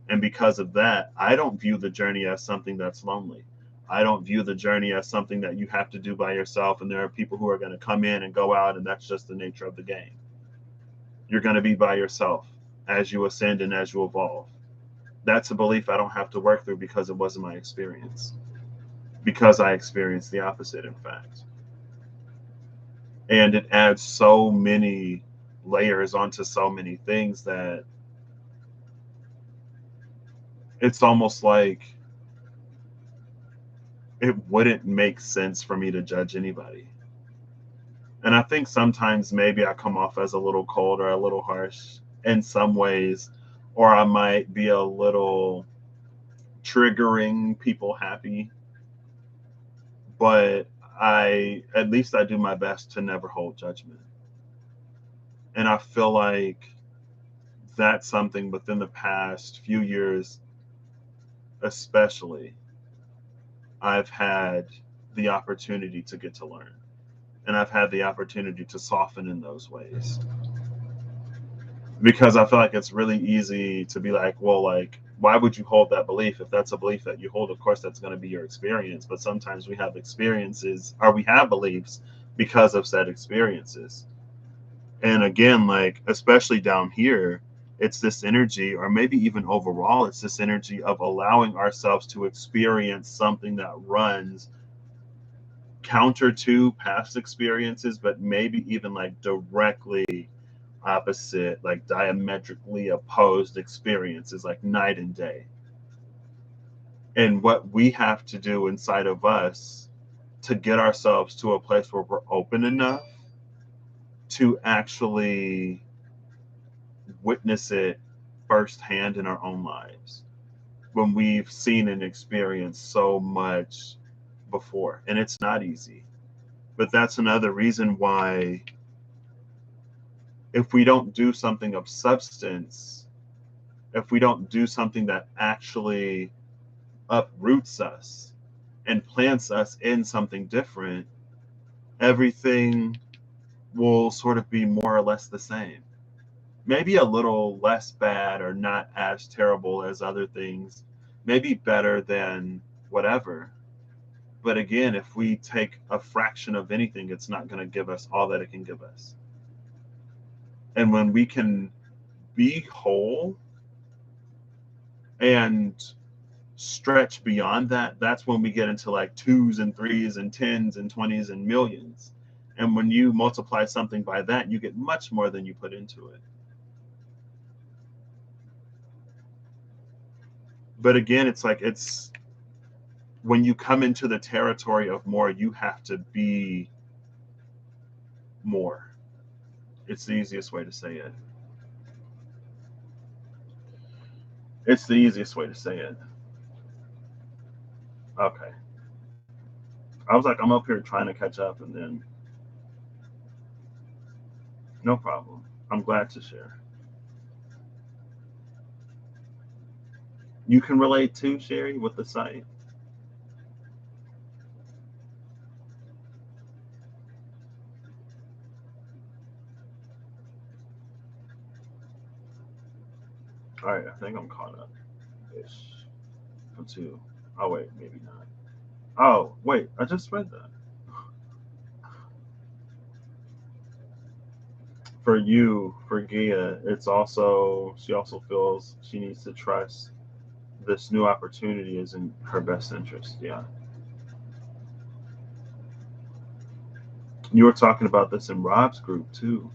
And because of that, I don't view the journey as something that's lonely. I don't view the journey as something that you have to do by yourself. And there are people who are going to come in and go out, and that's just the nature of the game. You're going to be by yourself as you ascend and as you evolve. That's a belief I don't have to work through because it wasn't my experience. Because I experienced the opposite, in fact. And it adds so many layers onto so many things that it's almost like it wouldn't make sense for me to judge anybody. And I think sometimes maybe I come off as a little cold or a little harsh in some ways, or I might be a little triggering people happy, but I at least I do my best to never hold judgment. And I feel like that's something within the past few years, especially, I've had the opportunity to get to learn. And I've had the opportunity to soften in those ways. Because I feel like it's really easy to be like, well, like, why would you hold that belief? If that's a belief that you hold, of course, that's going to be your experience. But sometimes we have experiences or we have beliefs because of said experiences. And again, like, especially down here, it's this energy, or maybe even overall, it's this energy of allowing ourselves to experience something that runs counter to past experiences, but maybe even like directly opposite, like diametrically opposed experiences, like night and day. And what we have to do inside of us to get ourselves to a place where we're open enough to actually witness it firsthand in our own lives when we've seen and experienced so much before. And it's not easy. But that's another reason why, if we don't do something of substance, if we don't do something that actually uproots us and plants us in something different, everything will sort of be more or less the same. Maybe a little less bad or not as terrible as other things, maybe better than whatever. But again, if we take a fraction of anything, it's not going to give us all that it can give us. And when we can be whole and stretch beyond that, that's when we get into like twos and threes and tens and twenties and millions. And when you multiply something by that, you get much more than you put into it. But again, it's like, it's when you come into the territory of more, you have to be more. It's the easiest way to say it. It's the easiest way to say it. Okay. I was like, I'm up here trying to catch up, and then no problem. I'm glad to share. You can relate to Sherry with the site. All right, I think I'm caught up ish for two. Oh wait, maybe not. Oh wait, I just read that. For you, for Gia, it's also, she also feels she needs to trust this new opportunity is in her best interest. Yeah. You were talking about this in Rob's group too.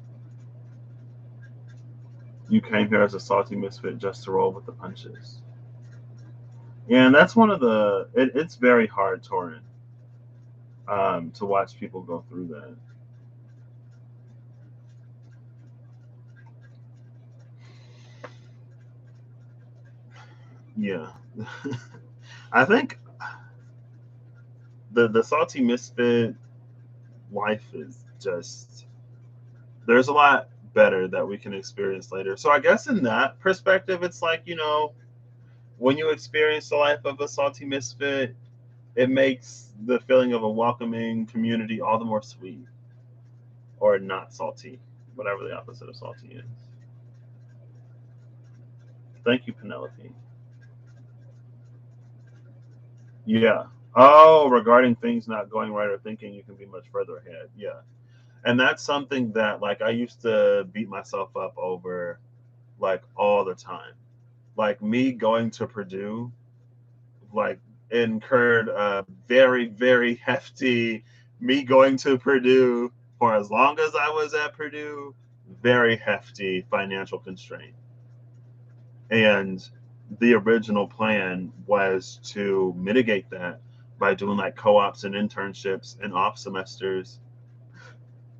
You came here as a salty misfit just to roll with the punches. Yeah, and that's one of the, it's very hard, Torin, to watch people go through that. Yeah. I think the salty misfit life is just, there's a lot better that we can experience later. So I guess in that perspective, it's like, when you experience the life of a salty misfit, it makes the feeling of a welcoming community all the more sweet, or not salty, whatever the opposite of salty is. Thank you, Penelope. Yeah. Oh, regarding things not going right or thinking you can be much further ahead. Yeah. And that's something that, like, I used to beat myself up over, like, all the time. Like, me going to Purdue, like, incurred a very, very hefty, me going to Purdue for as long as I was at Purdue, very hefty financial constraint. And the original plan was to mitigate that by doing like co-ops and internships and off semesters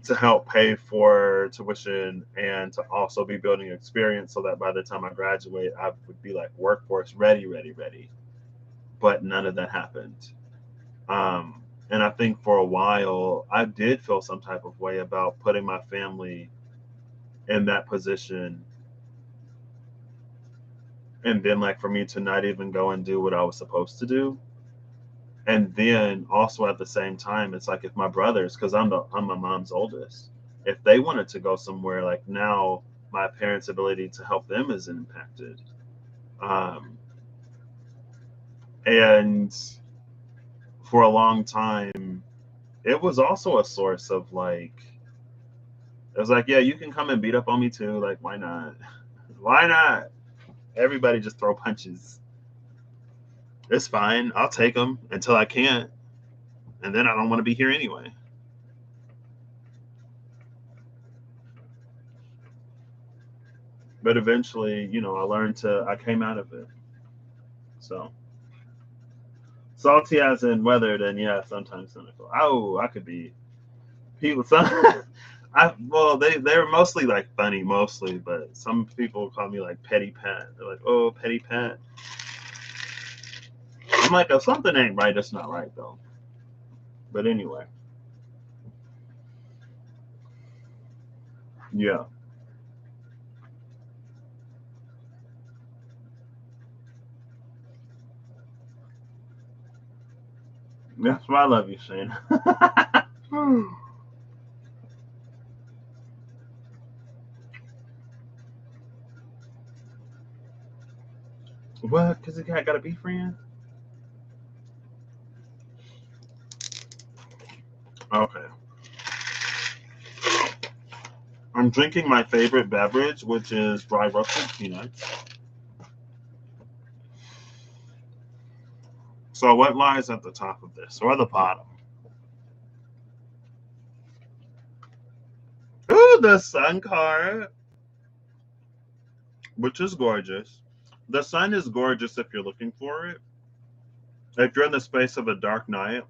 to help pay for tuition and to also be building experience so that by the time I graduate, I would be like workforce ready, ready, ready. But none of that happened. And I think for a while, I did feel some type of way about putting my family in that position. And then, like, for me to not even go and do what I was supposed to do. And then also at the same time, it's like if my brothers, because I'm my mom's oldest, if they wanted to go somewhere, like now my parents' ability to help them is impacted. Um, and for a long time, it was also a source of like, it was like, yeah, you can come and beat up on me too. Like, why not? Why not? Everybody just throw punches. It's fine. I'll take them until I can't. And then I don't want to be here anyway. But eventually, I came out of it. So, salty as in weather, then yeah, sometimes cynical. Oh, I could be people. Some, they're mostly like funny, mostly, but some people call me like petty Pat. They're like, oh, petty Pat. I'm like, if something ain't right, it's not right though. But anyway, yeah, that's why I love you, Shane. What? Because it got to be friend? Okay. I'm drinking my favorite beverage, which is dry roasted peanuts. So what lies at the top of this, or the bottom? Ooh, the sun card, which is gorgeous. The sun is gorgeous if you're looking for it. If you're in the space of a dark night,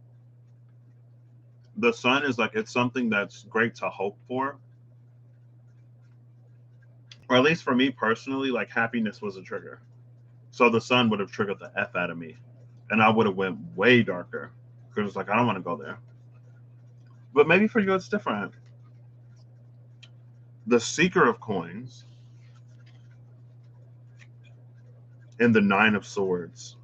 the sun is like it's something that's great to hope for. Or at least for me personally, like happiness was a trigger. So the sun would have triggered the F out of me. And I would have went way darker. Because it's like I don't want to go there. But maybe for you it's different. The seeker of coins and the nine of swords.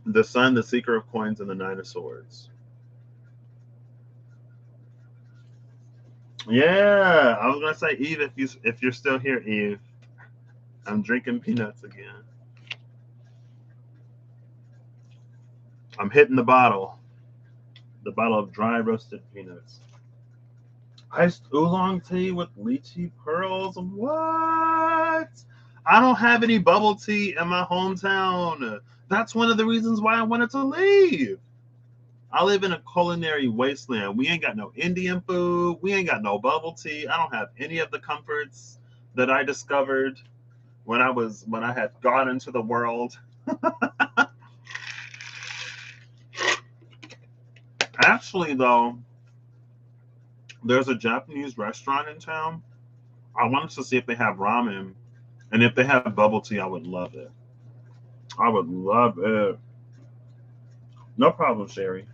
The sun, the seeker of coins, and the nine of swords. Yeah, I was gonna say Eve, if you're still here, Eve. I'm drinking peanuts again. I'm hitting the bottle of dry roasted peanuts. Iced oolong tea with lychee pearls. What? I don't have any bubble tea in my hometown. That's one of the reasons why I wanted to leave. I live in a culinary wasteland. We ain't got no Indian food. We ain't got no bubble tea. I don't have any of the comforts that I discovered when I had gone into the world. Actually, though, there's a Japanese restaurant in town. I wanted to see if they have ramen, and if they have bubble tea, I would love it. I would love it. No problem, Sherry.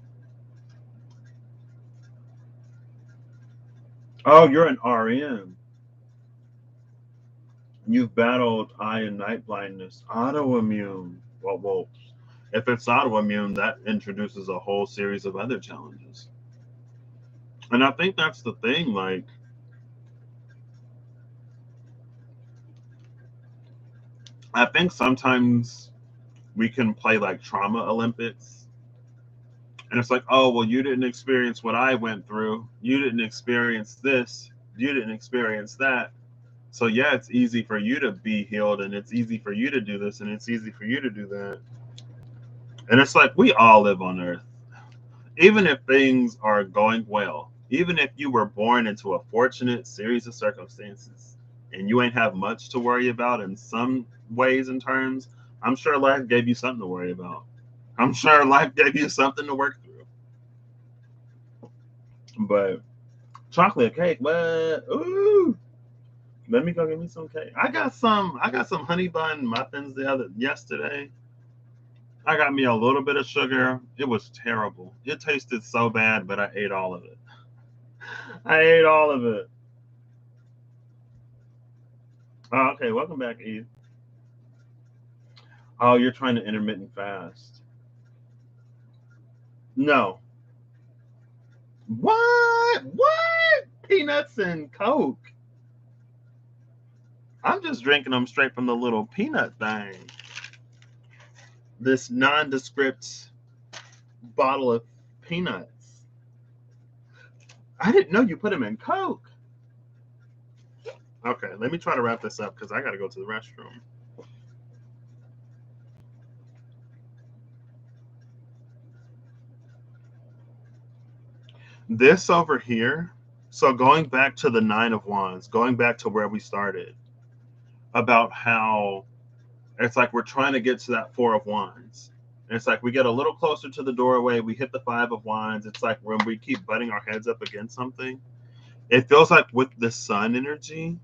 Oh, you're an RN. You've battled eye and night blindness, autoimmune. Well, if it's autoimmune, that introduces a whole series of other challenges. And I think that's the thing. Like, I think sometimes we can play like trauma Olympics. And it's like, oh, well, you didn't experience what I went through. You didn't experience this. You didn't experience that. So, yeah, it's easy for you to be healed and it's easy for you to do this and it's easy for you to do that. And it's like, we all live on earth. Even if things are going well, even if you were born into a fortunate series of circumstances and you ain't have much to worry about in some ways and terms, I'm sure life gave you something to worry about. I'm sure life gave you something to work through. But chocolate cake, what? Ooh, let me go get me some cake. I got some honey bun muffins yesterday. I got me a little bit of sugar. It was terrible. It tasted so bad, but I ate all of it. I ate all of it. Oh, okay, welcome back, Eve. Oh, you're trying to intermittent fast. No. What? What? Peanuts and Coke. I'm just drinking them straight from the little peanut thing. This nondescript bottle of peanuts. I didn't know you put them in Coke. Okay, let me try to wrap this up because I got to go to the restroom. This over here, so going back to the Nine of Wands, going back to where we started, about how it's like we're trying to get to that Four of Wands. And it's like we get a little closer to the doorway, we hit the Five of Wands. It's like when we keep butting our heads up against something, it feels like with the sun energy,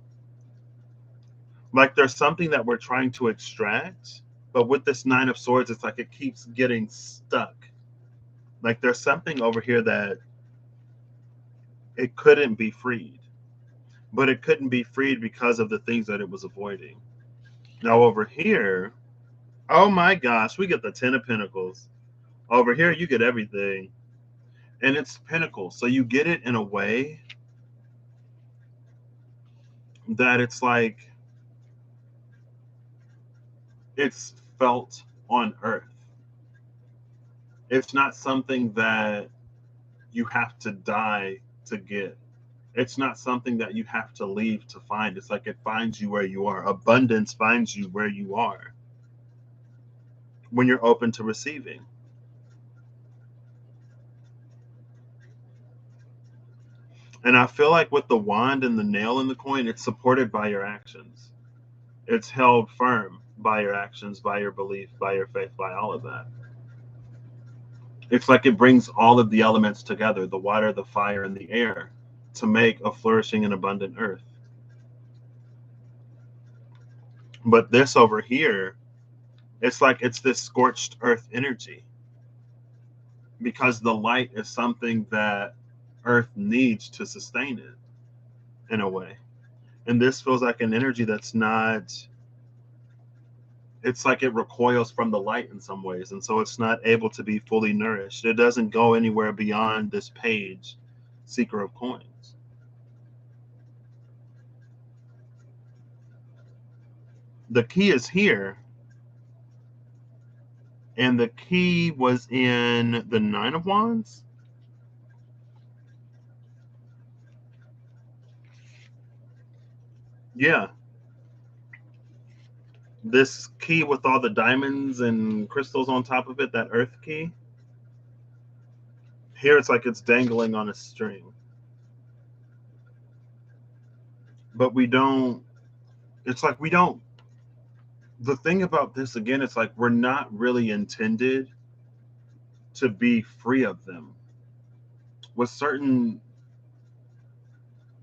like there's something that we're trying to extract. But with this Nine of Swords, it's like it keeps getting stuck. Like there's something over here that it couldn't be freed. But it couldn't be freed because of the things that it was avoiding. Now over here, oh my gosh, we get the Ten of Pentacles. Over here, you get everything. And it's Pentacles. So you get it in a way that it's like it's felt on earth. It's not something that you have to die to get. It's not something that you have to leave to find. It's like it finds you where you are. Abundance finds you where you are when you're open to receiving. And I feel like with the wand and the nail in the coin, it's supported by your actions. It's held firm by your actions, by your belief, by your faith, by all of that. It's like it brings all of the elements together, the water, the fire, and the air, to make a flourishing and abundant earth. But this over here, it's like it's this scorched earth energy, because the light is something that earth needs to sustain it in a way. And this feels like an energy that's not, it's like it recoils from the light in some ways. And so it's not able to be fully nourished. It doesn't go anywhere beyond this page, Seeker of Coins. The key is here. And the key was in the Nine of Wands. Yeah. This key with all the diamonds and crystals on top of it, that earth key. Here it's like it's dangling on a string. But we don't, it's like we don't, the thing about this again, it's like we're not really intended to be free of them. With certain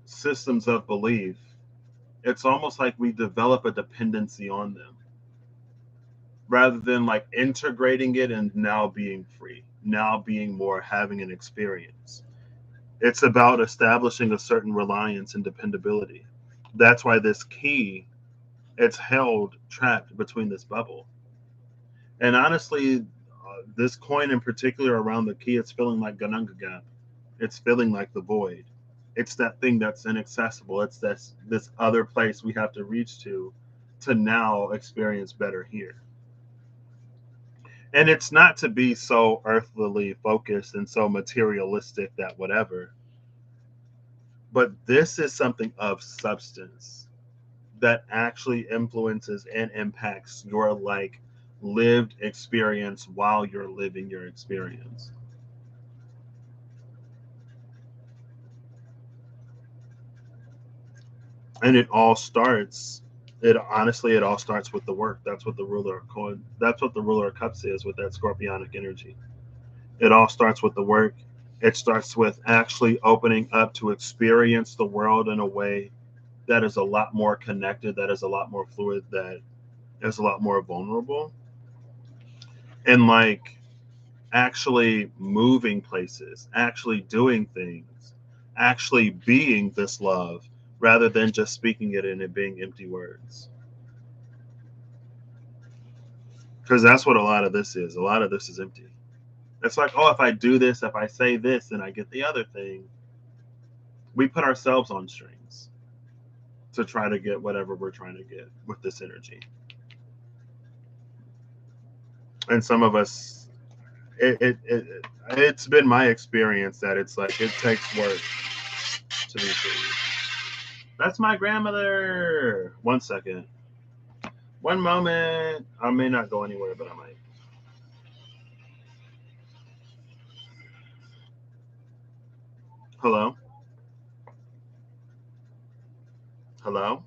systems of belief, it's almost like we develop a dependency on them rather than like integrating it and now being free, now being more having an experience. It's about establishing a certain reliance and dependability. That's why this key, it's held trapped between this bubble. And honestly, this coin in particular around the key, it's feeling like Gananga Gap. It's feeling like the void. It's that thing that's inaccessible. It's this other place we have to reach to now experience better here. And it's not to be so earthly focused and so materialistic that whatever. But this is something of substance that actually influences and impacts your like lived experience while you're living your experience. And it all starts, it honestly, it all starts with the work. That's what the ruler of coin, that's what the ruler of cups is with that scorpionic energy. It all starts with the work. It starts with actually opening up to experience the world in a way that is a lot more connected, that is a lot more fluid, that is a lot more vulnerable. And like actually moving places, actually doing things, actually being this love rather than just speaking it and it being empty words. Because that's what a lot of this is. A lot of this is empty. It's like, oh, if I do this, if I say this, and I get the other thing. We put ourselves on strings to try to get whatever we're trying to get with this energy. And some of us, it's been my experience that it's like it takes work to be free. That's my grandmother. One second. One moment. I may not go anywhere, but I might. Hello? Hello?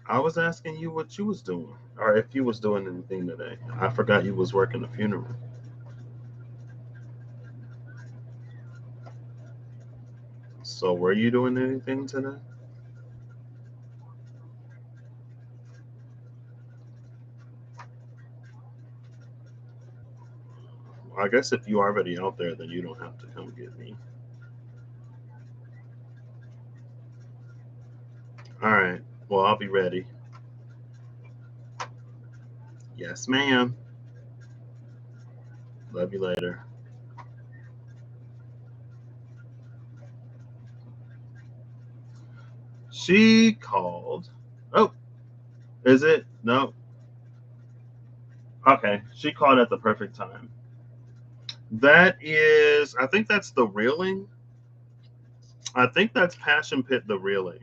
I was asking you what you was doing, or if you was doing anything today. I forgot you was working a funeral. So were you doing anything today? I guess if you already out there, then you don't have to come get me. All right. Well, I'll be ready. Yes, ma'am. Love you later. She called. Oh, is it? No. Okay. She called at the perfect time. That is, I think that's the reeling. I think that's Passion Pit the reeling.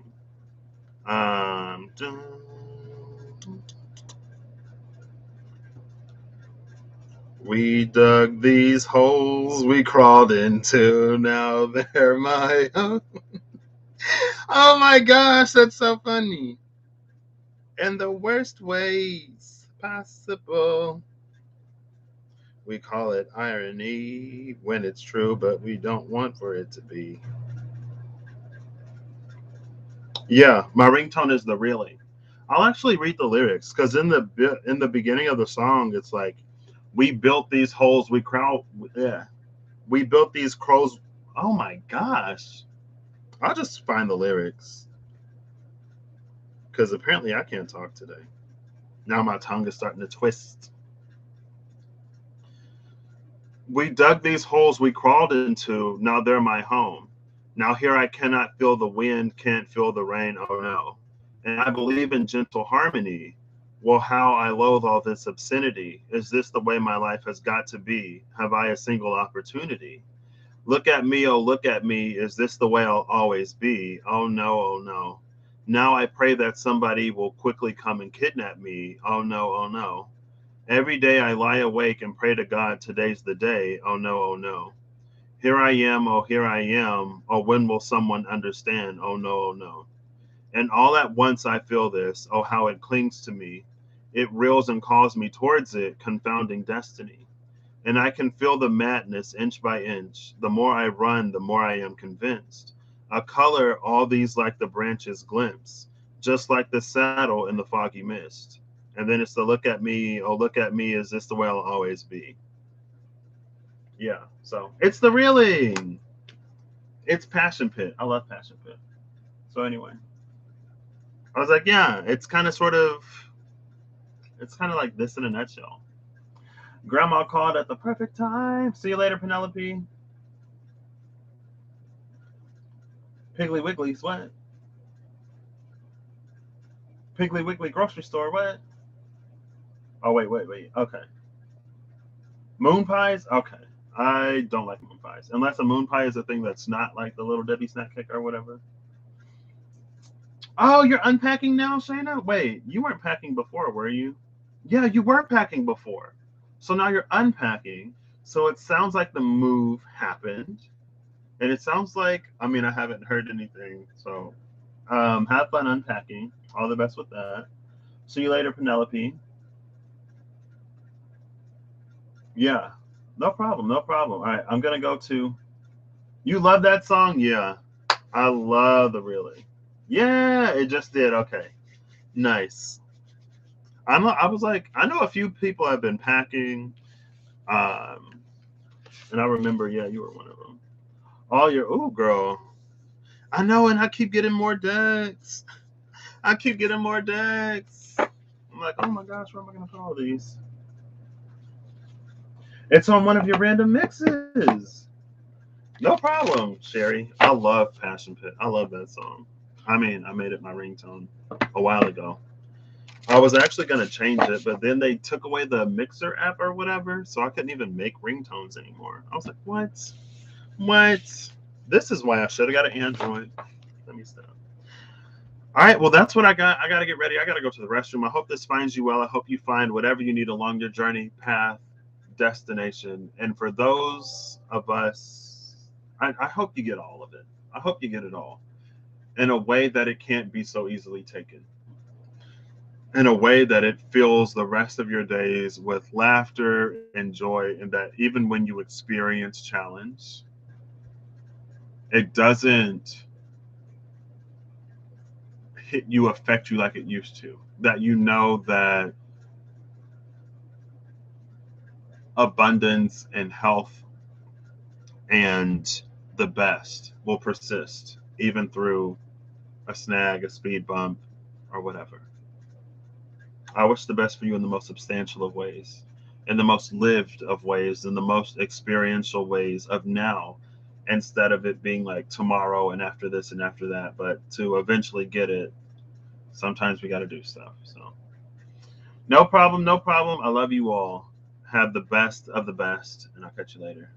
Dun, we dug these holes we crawled into. Now they're my own. Oh my gosh, that's so funny. In the worst ways possible. We call it irony when it's true, but we don't want for it to be. Yeah, my ringtone is the reeling. I'll actually read the lyrics because in the beginning of the song, it's like, we built these holes, yeah, we built these crows. Oh my gosh! I'll just find the lyrics because apparently I can't talk today. Now my tongue is starting to twist. We dug these holes we crawled into. Now they're my home. Now here I cannot feel the wind, can't feel the rain. Oh no. And I believe in gentle harmony. Well, how I loathe all this obscenity. Is this the way my life has got to be? Have I a single opportunity? Look at me, oh, look at me. Is this the way I'll always be? Oh no, oh no. Now I pray that somebody will quickly come and kidnap me. Oh no, oh no. Every day I lie awake and pray to God, today's the day. Oh no, oh no. Here I am, oh, here I am. Oh, when will someone understand? Oh no, oh no. And all at once I feel this, oh, how it clings to me. It reels and calls me towards it, confounding destiny. And I can feel the madness inch by inch. The more I run, the more I am convinced. A color, all these like the branches glimpse, just like the saddle in the foggy mist. And then it's the look at me, oh, look at me, is this the way I'll always be? Yeah, so it's the reeling. It's Passion Pit. I love Passion Pit. So anyway, I was like, yeah, it's kind of like this in a nutshell. Grandma called at the perfect time. See you later, Penelope. Piggly Wiggly, what? Piggly Wiggly grocery store, what? Oh, wait. Okay. Moon pies? Okay. I don't like moon pies. Unless a moon pie is a thing that's not like the little Debbie snack cake or whatever. Oh, you're unpacking now, Shayna? Wait, you weren't packing before, were you? Yeah, you were packing before. So now you're unpacking. So it sounds like the move happened. And it sounds like, I mean, I haven't heard anything. So have fun unpacking. All the best with that. See you later, Penelope. Yeah, no problem. No problem. All right, I'm going to go to. You love that song? Yeah. I love the really. Yeah, it just did. Okay. Nice. I was like, I know a few people have been packing. Um, and I remember, yeah, you were one of them. All your, ooh, girl. I know, and I keep getting more decks. I keep getting more decks. I'm like, oh my gosh, where am I going to put all these? It's on one of your random mixes. No problem, Sherry. I love Passion Pit. I love that song. I mean, I made it my ringtone a while ago. I was actually going to change it, but then they took away the mixer app or whatever, so I couldn't even make ringtones anymore. I was like, what? What? This is why I should have got an Android. Let me stop. All right, well, that's what I got. I got to get ready. I got to go to the restroom. I hope this finds you well. I hope you find whatever you need along your journey path destination. And for those of us, I hope you get all of it. I hope you get it all in a way that it can't be so easily taken, in a way that it fills the rest of your days with laughter and joy, and that even when you experience challenge, it doesn't hit you, affect you like it used to. That you know that abundance and health and the best will persist even through a snag, a speed bump, or whatever. I wish the best for you in the most substantial of ways, in the most lived of ways, in the most experiential ways of now, instead of it being like tomorrow and after this and after that. But to eventually get it, sometimes we got to do stuff. So, no problem, no problem. I love you all. Have the best of the best, and I'll catch you later.